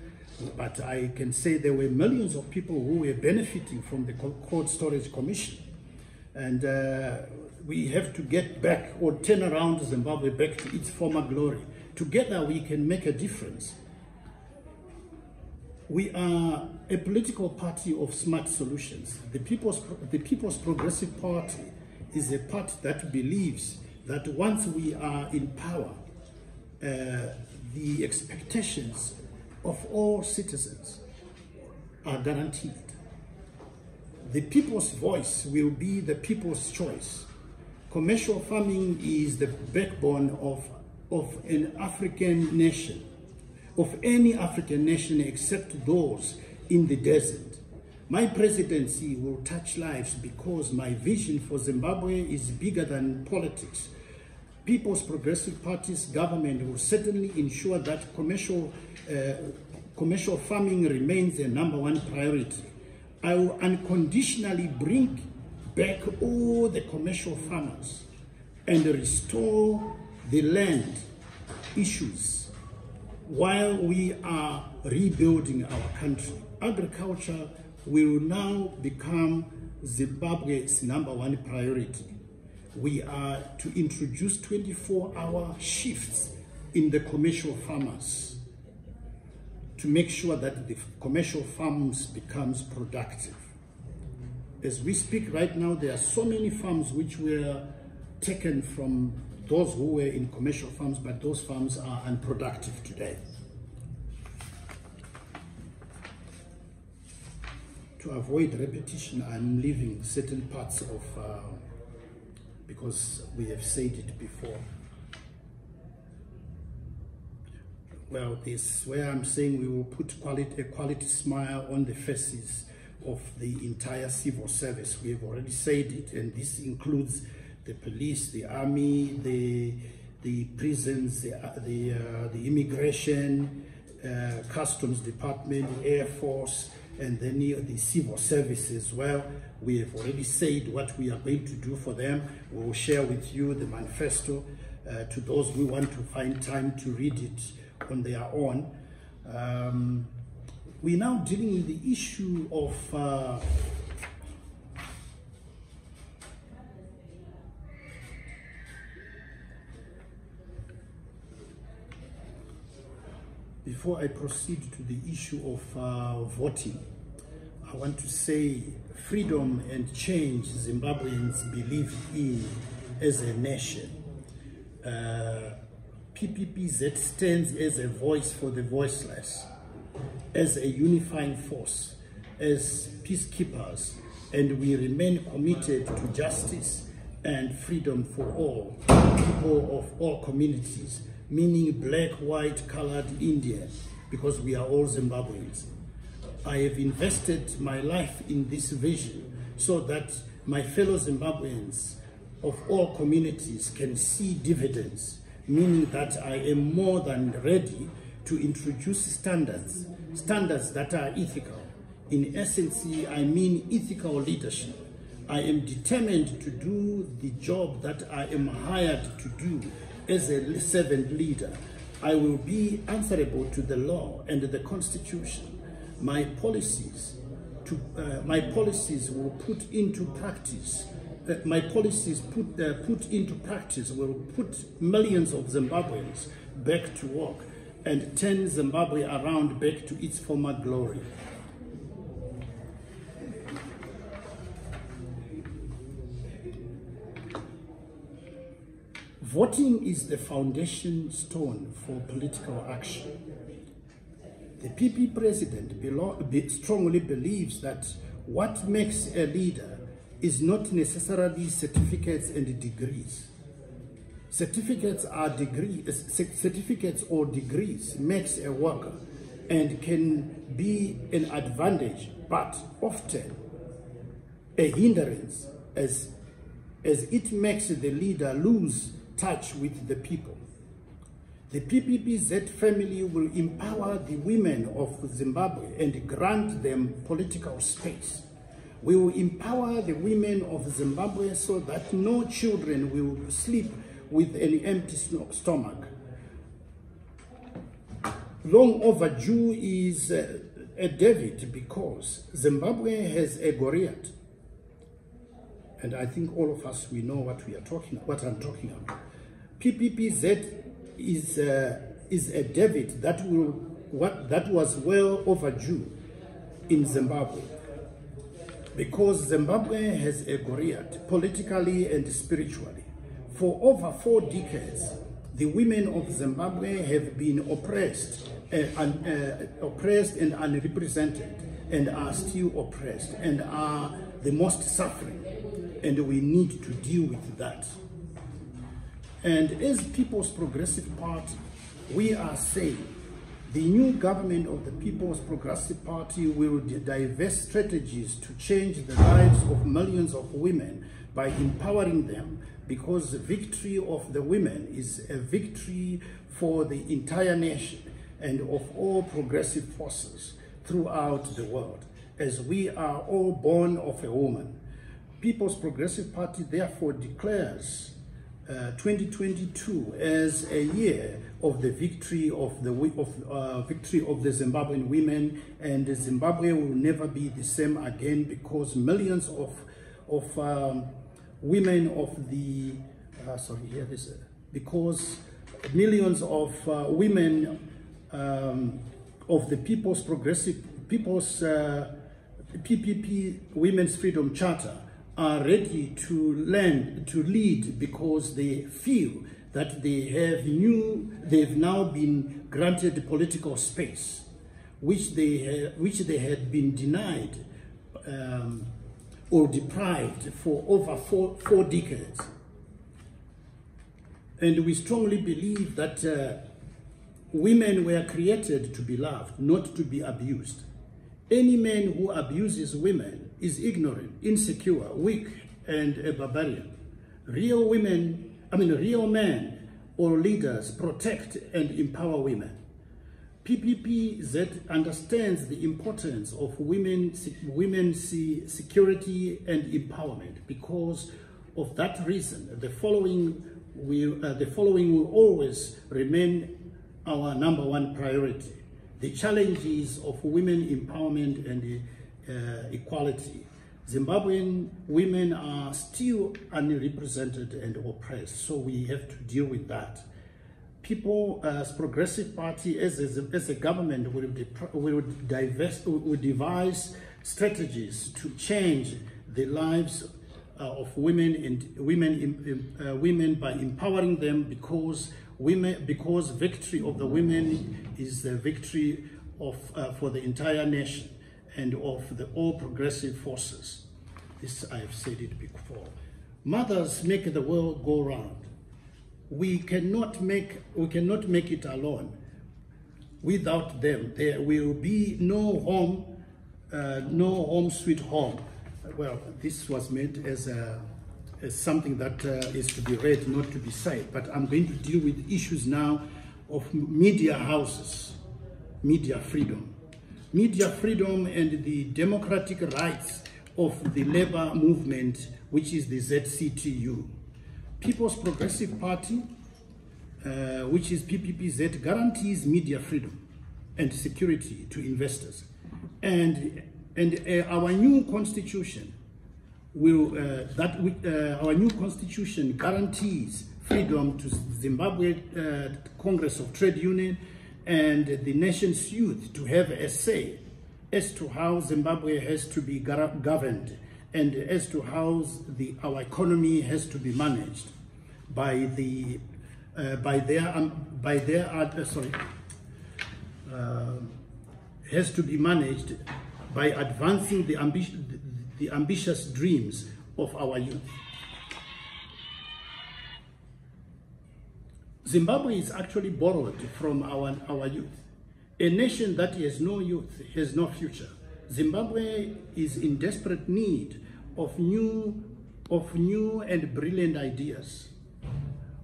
Speaker 1: but I can say there were millions of people who were benefiting from the Cold Storage Commission. And we have to get back or turn around Zimbabwe back to its former glory. Together we can make a difference. We are a political party of smart solutions. The People's Progressive Party is a party that believes that once we are in power, the expectations of all citizens are guaranteed. The people's voice will be the people's choice. Commercial farming is the backbone of an African nation, of any African nation except those in the desert. My presidency will touch lives because my vision for Zimbabwe is bigger than politics. People's Progressive Party's government will certainly ensure that commercial farming remains a #1 priority. I will unconditionally bring back all the commercial farmers and restore the land issues while we are rebuilding our country. Agriculture will now become Zimbabwe's #1 priority. We are to introduce 24-hour shifts in the commercial farmers to make sure that the commercial farms becomes productive. As we speak right now, there are so many farms which were taken from those who were in commercial farms, but those farms are unproductive today. To avoid repetition, I'm leaving certain parts of, because we have said it before. Well, this where I'm saying we will put a quality smile on the faces of the entire civil service. We have already said it, and this includes the police, the army, the prisons, the immigration, customs department, air force, and then the civil services. Well, we have already said what we are going to do for them. We will share with you the manifesto to those who want to find time to read it on their own. We're now dealing with the issue of before I proceed to the issue of voting, I want to say freedom and change Zimbabweans believe in as a nation. PPPZ stands as a voice for the voiceless, as a unifying force, as peacekeepers, and we remain committed to justice and freedom for all people of all communities, meaning black, white, colored, Indian, because we are all Zimbabweans. I have invested my life in this vision so that my fellow Zimbabweans of all communities can see dividends, meaning that I am more than ready to introduce standards that are ethical. In essence, I mean ethical leadership. I am determined to do the job that I am hired to do as a servant leader. I will be answerable to the law and the Constitution. My policies will put into practice. My policies put into practice will put millions of Zimbabweans back to work and turn Zimbabwe around back to its former glory. Voting is the foundation stone for political action. The PP president strongly believes that what makes a leader is not necessarily certificates and degrees. Certificates or degrees makes a worker and can be an advantage, but often a hindrance as it makes the leader lose touch with the people. The PPPZ family will empower the women of Zimbabwe and grant them political space. We will empower the women of Zimbabwe so that no children will sleep with an empty stomach. Long overdue is a David because Zimbabwe has a Goliath. And I think all of us, we know what I'm talking about. PPPZ is a David that was well overdue in Zimbabwe, because Zimbabwe has a Goliath politically and spiritually. For over 4 decades, the women of Zimbabwe have been oppressed and unrepresented, and are still oppressed and are the most suffering, and we need to deal with that. And as People's Progressive Party, we are saying the new government of the People's Progressive Party will diverse strategies to change the lives of millions of women by empowering them, because the victory of the women is a victory for the entire nation and of all progressive forces throughout the world, as we are all born of a woman. People's Progressive Party therefore declares 2022 as a year of the victory of the Zimbabwean women, and Zimbabwe will never be the same again, because millions of women of the millions of women of the People's PPP Women's Freedom Charter are ready to lead, because they feel that they've now been granted political space, which they had been denied or deprived for over four decades. And we strongly believe that women were created to be loved, not to be abused. Any man who abuses women is ignorant, insecure, weak, and a barbarian. Real men or leaders protect and empower women. PPPZ understands the importance of women's security and empowerment. Because of that reason, the following will always remain our #1 priority: the challenges of women empowerment and equality. Zimbabwean women are still underrepresented and oppressed, so we have to deal with that. People, as Progressive Party, as a government, will devise strategies to change the lives of women and women by empowering them, because victory of the women is the victory of for the entire nation and of all progressive forces. This, I have said it before. Mothers make the world go round. We cannot make it alone. Without them, there will be no home sweet home. Well, this was meant as something that is to be read, not to be said. But I'm going to deal with issues now of media houses, media freedom and the democratic rights of the labor movement, which is the ZCTU. People's Progressive Party, which is PPPZ, guarantees media freedom and security to investors, and our new constitution our new constitution guarantees freedom to Zimbabwe Congress of Trade Union and the nation's youth to have a say as to how Zimbabwe has to be governed, and as to how our economy has to be managed has to be managed by advancing the ambitious dreams of our youth. Zimbabwe is actually borrowed from our youth. A nation that has no youth has no future. Zimbabwe is in desperate need of new and brilliant ideas.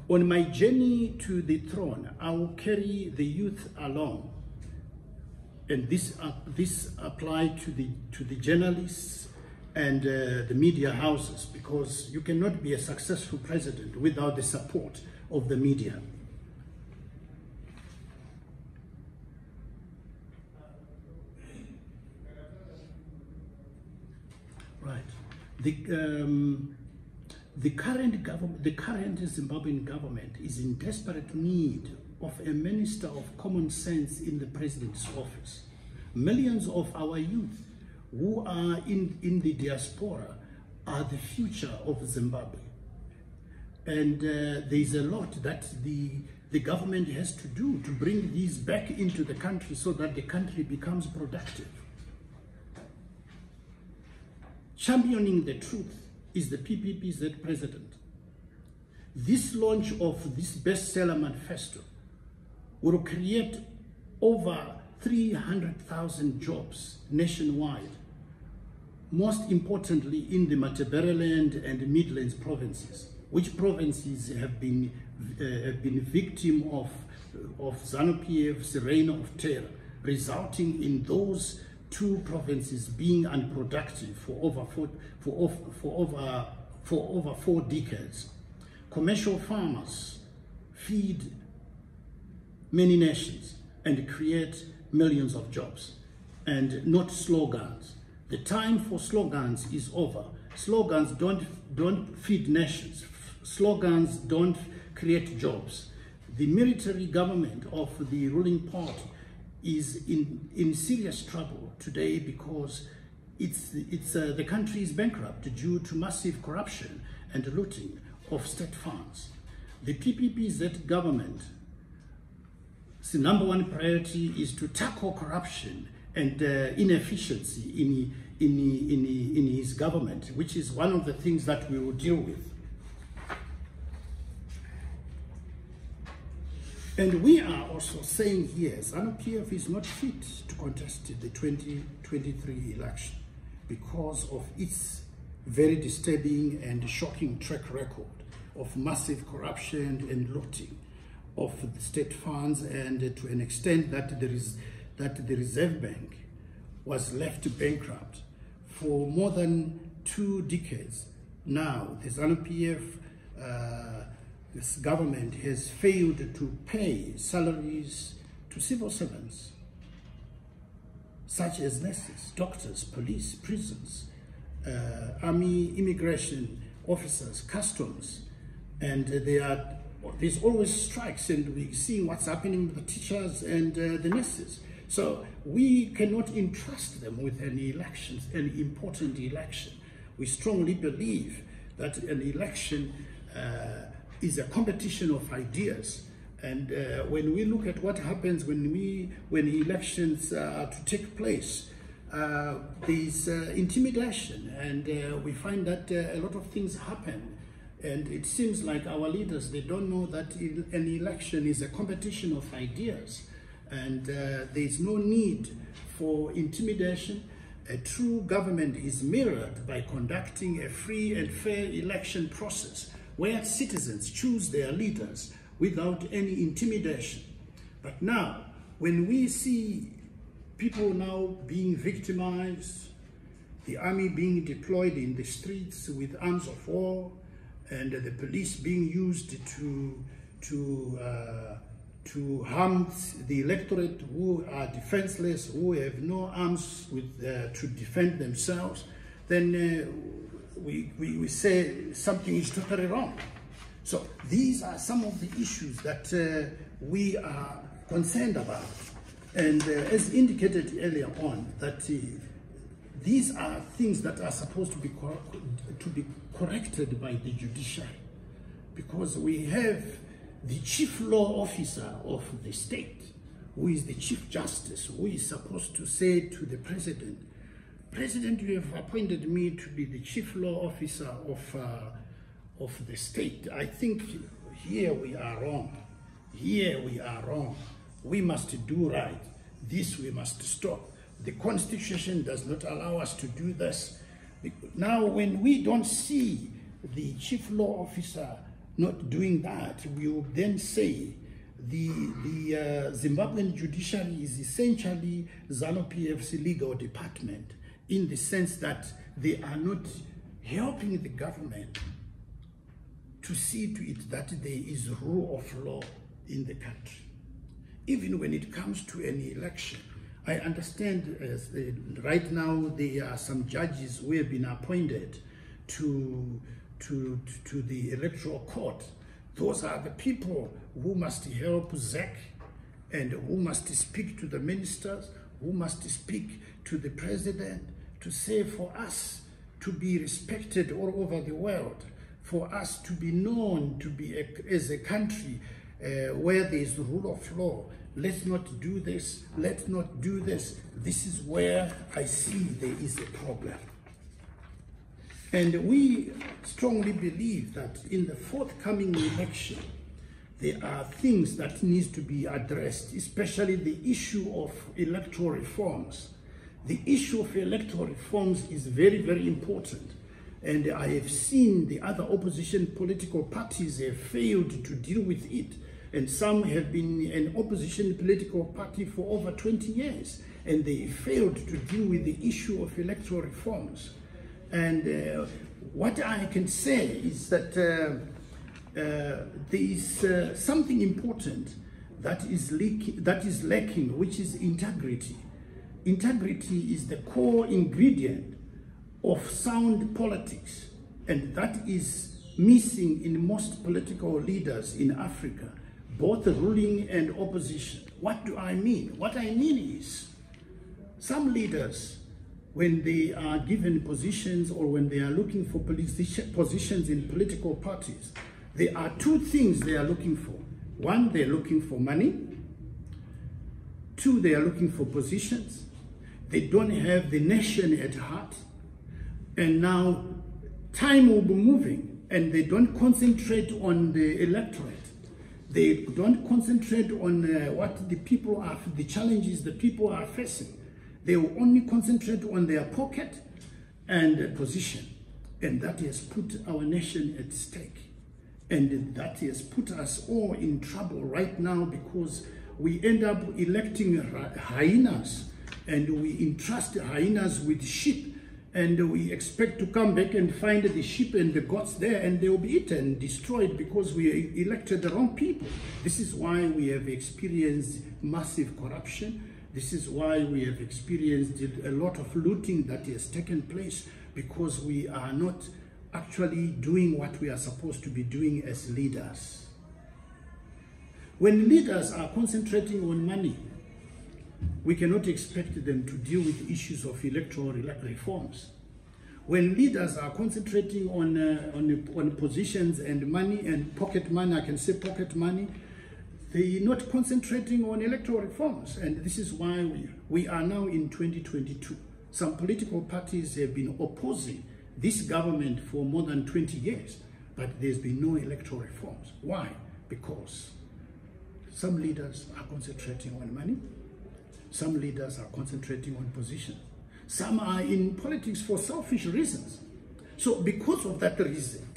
Speaker 1: On my journey to the throne, I will carry the youth along. And this applies to the journalists and the media houses, because you cannot be a successful president without the support of the media. Right. The current Zimbabwean government is in desperate need of a minister of common sense in the president's office. Millions of our youth who are in the diaspora are the future of Zimbabwe. And there's a lot that the government has to do to bring these back into the country so that the country becomes productive. Championing the truth is the PPPZ president. This launch of this bestseller manifesto will create over 300,000 jobs nationwide, most importantly in the Matabeleland and Midlands provinces, which provinces have been victim of ZANU-PF's reign of terror, resulting in those two provinces being unproductive for over 4 decades. Commercial farmers feed many nations and create millions of jobs, and not slogans. The time for slogans is over. Slogans don't feed nations. Slogans don't create jobs. The military government of the ruling party is in serious trouble today because the country is bankrupt due to massive corruption and looting of state funds. the PPPZ government's number one priority is to tackle corruption and inefficiency in his government, which is one of the things that we will deal with. And we are also saying here, ZANU-PF is not fit to contest the 2023 election because of its very disturbing and shocking track record of massive corruption and looting of the state funds, and to an extent that the Reserve Bank was left bankrupt for more than 2 decades. Now, the ZANU-PF this government has failed to pay salaries to civil servants, such as nurses, doctors, police, prisons, army, immigration officers, customs, and there's always strikes, and we're seeing what's happening with the teachers and the nurses. So we cannot entrust them with any elections, any important election. We strongly believe that an election is a competition of ideas, and when we look at what happens when elections are to take place, there's intimidation, and we find that a lot of things happen, and it seems like our leaders, they don't know that an election is a competition of ideas, and there's no need for intimidation. A true government is mirrored by conducting a free and fair election process where citizens choose their leaders without any intimidation. But now, when we see people now being victimized, the army being deployed in the streets with arms of war, and the police being used to harm the electorate who are defenseless, who have no arms to defend themselves, then we say something is totally wrong. So these are some of the issues that we are concerned about. And as indicated earlier on, that these are things that are supposed to be corrected by the judiciary, because we have the chief law officer of the state, who is the chief justice, who is supposed to say to the president, President, you have appointed me to be the chief law officer of the state. I think here we are wrong. Here we are wrong. We must do right. This we must stop. The Constitution does not allow us to do this. Now, when we don't see the chief law officer not doing that, we will then say the Zimbabwean judiciary is essentially ZANU-PF's legal department, in the sense that they are not helping the government to see to it that there is rule of law in the country. Even when it comes to any election, I understand right now there are some judges who have been appointed to the electoral court. Those are the people who must help ZEC, and who must speak to the ministers, who must speak to the president, to say for us to be respected all over the world, for us to be known to be as a country where there is the rule of law. Let's not do this, let's not do this. This is where I see there is a problem. And we strongly believe that in the forthcoming election, there are things that need to be addressed, especially the issue of electoral reforms. The issue of electoral reforms is very, very important. And I have seen the other opposition political parties have failed to deal with it. And some have been an opposition political party for over 20 years. And they failed to deal with the issue of electoral reforms. And what I can say is that there is something important that is lacking, which is integrity. Integrity is the core ingredient of sound politics, and that is missing in most political leaders in Africa, both ruling and opposition. What do I mean? What I mean is, some leaders, when they are given positions or when they are looking for positions in political parties, There are two things they are looking for. One, they're looking for money. Two, they are looking for positions. They don't have the nation at heart. And now time will be moving, and they don't concentrate on the electorate. They don't concentrate on what the people are, the challenges the people are facing. They will only concentrate on their pocket and position. And that has put our nation at stake. And that has put us all in trouble right now, because we end up electing hyenas, and we entrust hyenas with sheep, and we expect to come back and find the sheep and the goats there, and they will be eaten, destroyed, because we elected the wrong people. This is why we have experienced massive corruption. This is why we have experienced a lot of looting that has taken place, because we are not actually doing what we are supposed to be doing as leaders. When leaders are concentrating on money, we cannot expect them to deal with issues of electoral reforms. When leaders are concentrating on positions and money and pocket money, I can say pocket money, they're not concentrating on electoral reforms. And this is why we are now in 2022. Some political parties have been opposing this government for more than 20 years, but there's been no electoral reforms. Why? Because some leaders are concentrating on money. Some leaders are concentrating on position. Some are in politics for selfish reasons. So because of that reason,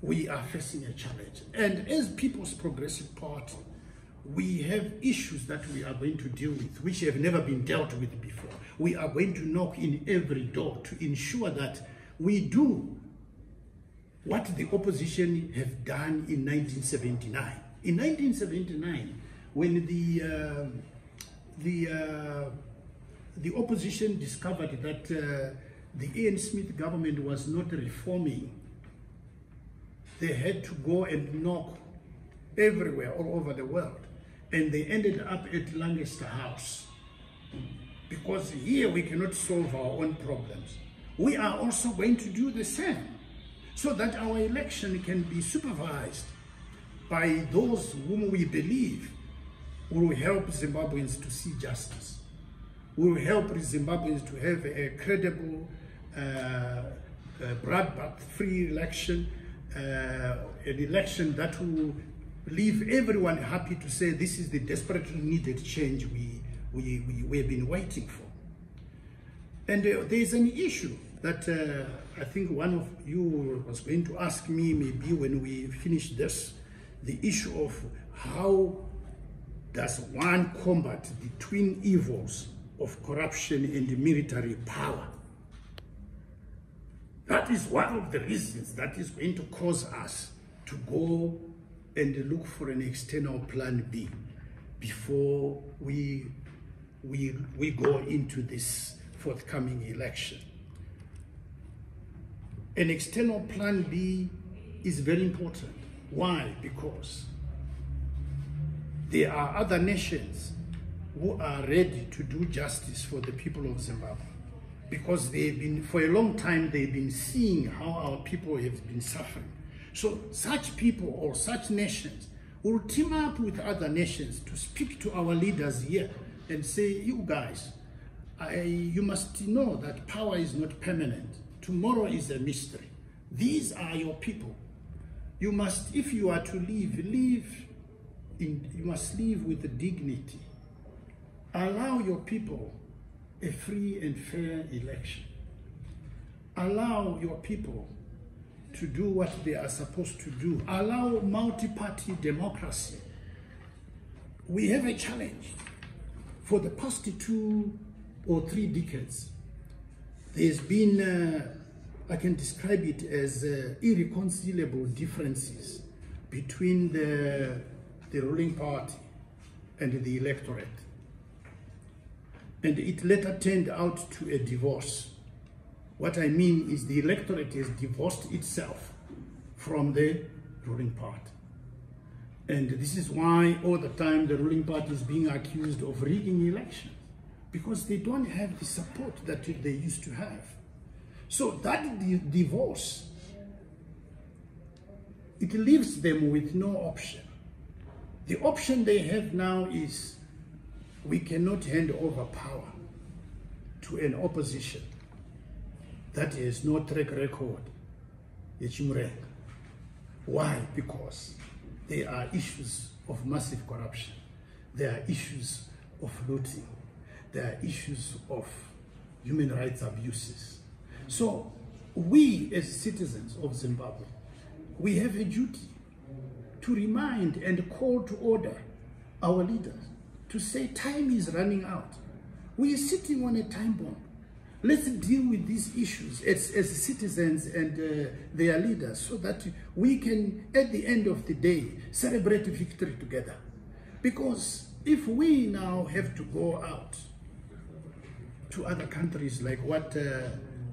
Speaker 1: we are facing a challenge. And as People's Progressive Party, we have issues that we are going to deal with, which have never been dealt with before. We are going to knock in every door to ensure that we do what the opposition have done in 1979. In 1979, when the opposition discovered that the Ian Smith government was not reforming, they had to go and knock everywhere, all over the world. And they ended up at Lancaster House. Because here we cannot solve our own problems. We are also going to do the same, so that our election can be supervised by those whom we believe will help Zimbabweans to see justice, will help Zimbabweans to have a credible, bloodbath-free election, an election that will leave everyone happy to say this is the desperately needed change we have been waiting for. And there is an issue that I think one of you was going to ask me maybe when we finish this, the issue of how does one combat the twin evils of corruption and military power. That is one of the reasons that is going to cause us to go and look for an external plan B before we go into this forthcoming election. An external plan B is very important. Why? Because there are other nations who are ready to do justice for the people of Zimbabwe, because they've been, for a long time, they've been seeing how our people have been suffering. So such people or such nations will team up with other nations to speak to our leaders here and say, you guys, you must know that power is not permanent. Tomorrow is a mystery. These are your people. You must, if you are to you must live with dignity. Allow your people a free and fair election. Allow your people to do what they are supposed to do. Allow multi-party democracy. We have a challenge. For the past 2 or 3 decades, there's been, I can describe it as irreconcilable differences between the ruling party and the electorate. And it later turned out to a divorce. What I mean is the electorate has divorced itself from the ruling party. And this is why all the time the ruling party is being accused of rigging elections, because they don't have the support that they used to have. So that divorce it leaves them with no option. The option they have now is we cannot hand over power to an opposition that has no track record. Why? Because there are issues of massive corruption. There are issues of looting. There are issues of human rights abuses. So we as citizens of Zimbabwe, we have a duty to remind and call to order our leaders to say time is running out. We are sitting on a time bomb. Let's deal with these issues as citizens and their leaders so that we can, at the end of the day, celebrate victory together. Because if we now have to go out to other countries like what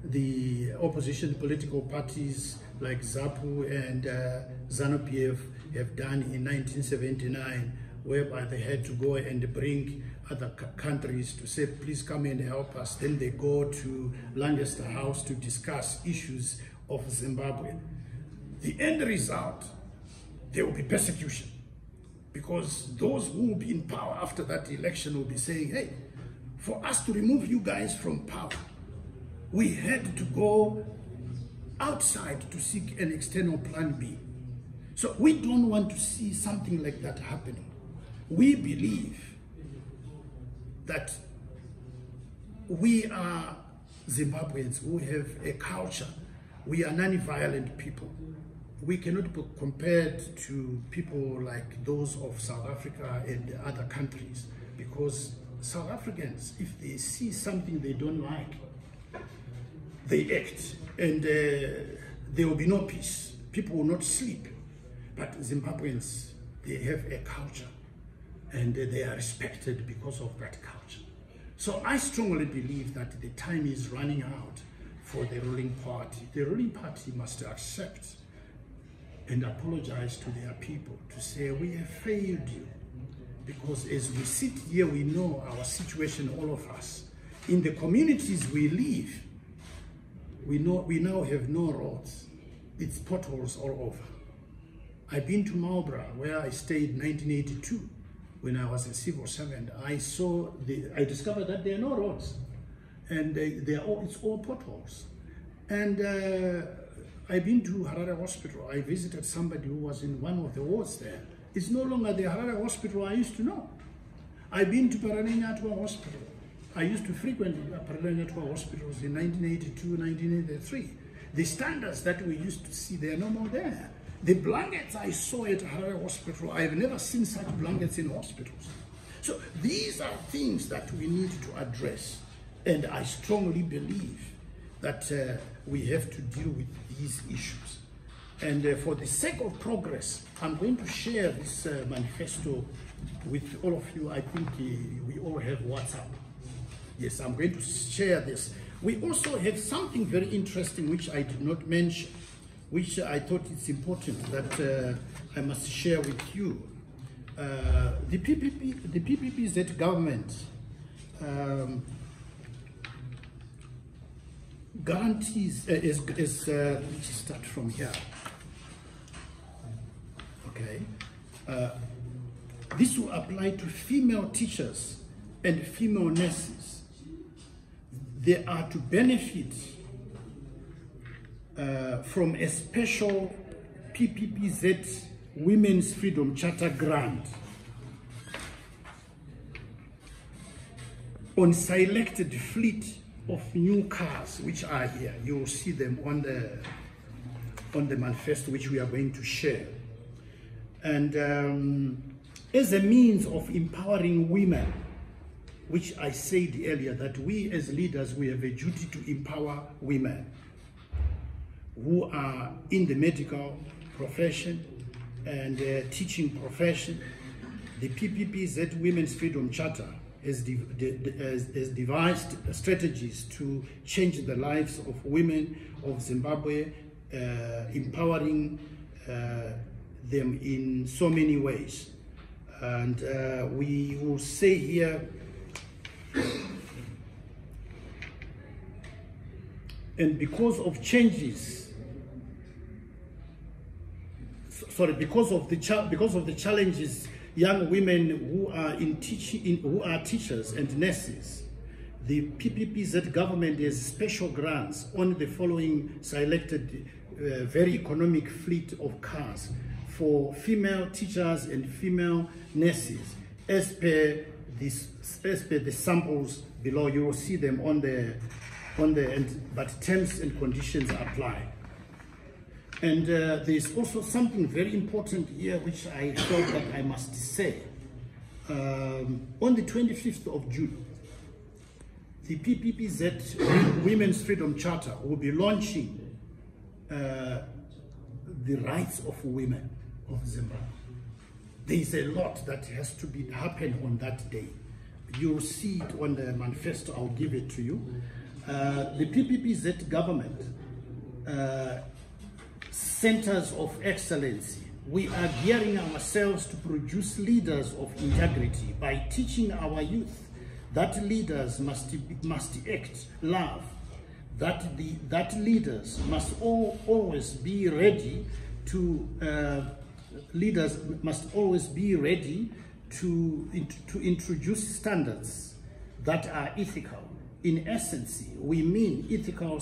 Speaker 1: the opposition political parties like ZAPU and ZANU-PF have done in 1979, whereby they had to go and bring other countries to say, please come and help us. Then they go to Lancaster House to discuss issues of Zimbabwe. The end result, there will be persecution, because those who will be in power after that election will be saying, hey, for us to remove you guys from power, we had to go outside to seek an external plan B. So we don't want to see something like that happening. We believe that we are Zimbabweans who have a culture. We are non-violent people. We cannot be compared to people like those of South Africa and other countries, because South Africans, if they see something they don't like, they act, and there will be no peace. People will not sleep. But Zimbabweans, they have a culture, and they are respected because of that culture. So I strongly believe that the time is running out for the ruling party. The ruling party must accept and apologize to their people, to say, we have failed you. Because as we sit here, we know our situation, all of us. In the communities we live, we now have no roads. It's potholes all over. I've been to Marlborough, where I stayed in 1982 when I was a civil servant. I discovered that there are no roads, and it's all potholes. And I've been to Harare Hospital. I visited somebody who was in one of the wards there. It's no longer the Harare Hospital I used to know. I've been to Paranenyatwa Hospital. I used to frequent Paranenyatwa hospitals in 1982, 1983. The standards that we used to see, they are no more there. The blankets I saw at Harare Hospital, I've never seen such blankets in hospitals. So these are things that we need to address. And I strongly believe that we have to deal with these issues. And for the sake of progress, I'm going to share this manifesto with all of you. I think we all have WhatsApp. Yes, I'm going to share this. We also have something very interesting which I did not mention, which I thought it's important that I must share with you. The PPPZ government guarantees, let's start from here. Okay. This will apply to female teachers and female nurses. They are to benefit from a special PPPZ Women's Freedom Charter grant on selected fleet of new cars which are here. You will see them on the manifesto which we are going to share. And as a means of empowering women, which I said earlier, that we as leaders, we have a duty to empower women who are in the medical profession and teaching profession. The PPPZ Women's Freedom Charter has devised strategies to change the lives of women of Zimbabwe, empowering them in so many ways. And we will say here, and because of changes because of the challenges young women who are who are teachers and nurses, the PPPZ government has special grants on the following selected very economic fleet of cars for female teachers and female nurses, as per the samples below. You will see them on the but terms and conditions apply. And there's also something very important here which I felt that I must say. On the 25th of June, the PPPZ Women's Freedom Charter will be launching the rights of women of Zimbabwe. There is a lot that has to happen on that day. You'll see it on the manifesto. I'll give it to you. The PPPZ government centers of excellence. We are gearing ourselves to produce leaders of integrity by teaching our youth that leaders must act love, that leaders must always be ready to introduce standards that are ethical. In essence, we mean ethical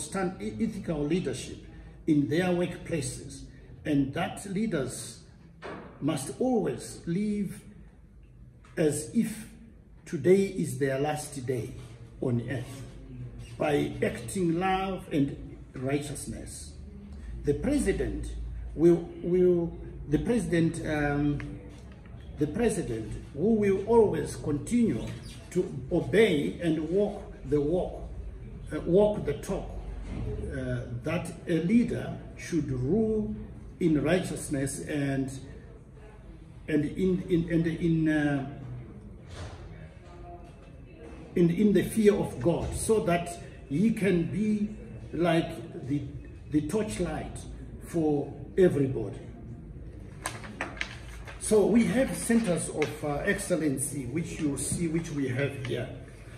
Speaker 1: leadership in their workplaces, and that leaders must always live as if today is their last day on earth, by acting love and righteousness. The president who will always continue to obey and walk the talk, that a leader should rule in righteousness and in the fear of God, so that he can be like the torchlight for everybody. So we have centers of excellency, which you see, which we have here.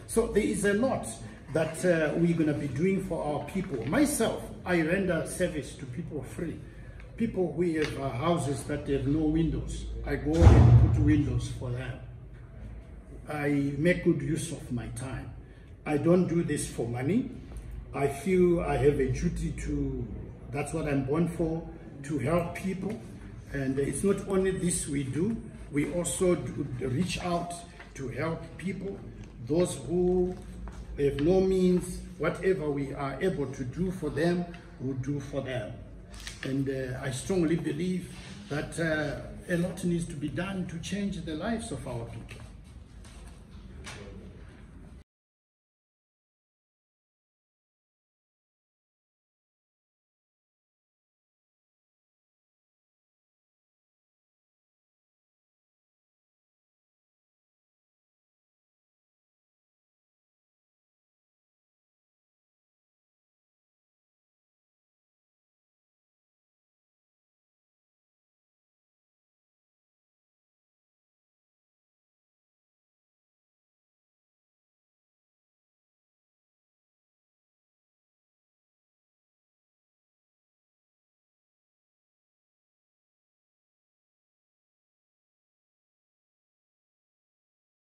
Speaker 1: So there is a lot that we're going to be doing for our people. Myself, I render service to people free. People who have houses that have no windows, I go and put windows for them. I make good use of my time. I don't do this for money. I feel I have a duty to, that's what I'm born for, to help people. And it's not only this we do, we also reach out to help people, those who have no means. Whatever we are able to do for them, we'll do for them. And I strongly believe that a lot needs to be done to change the lives of our people.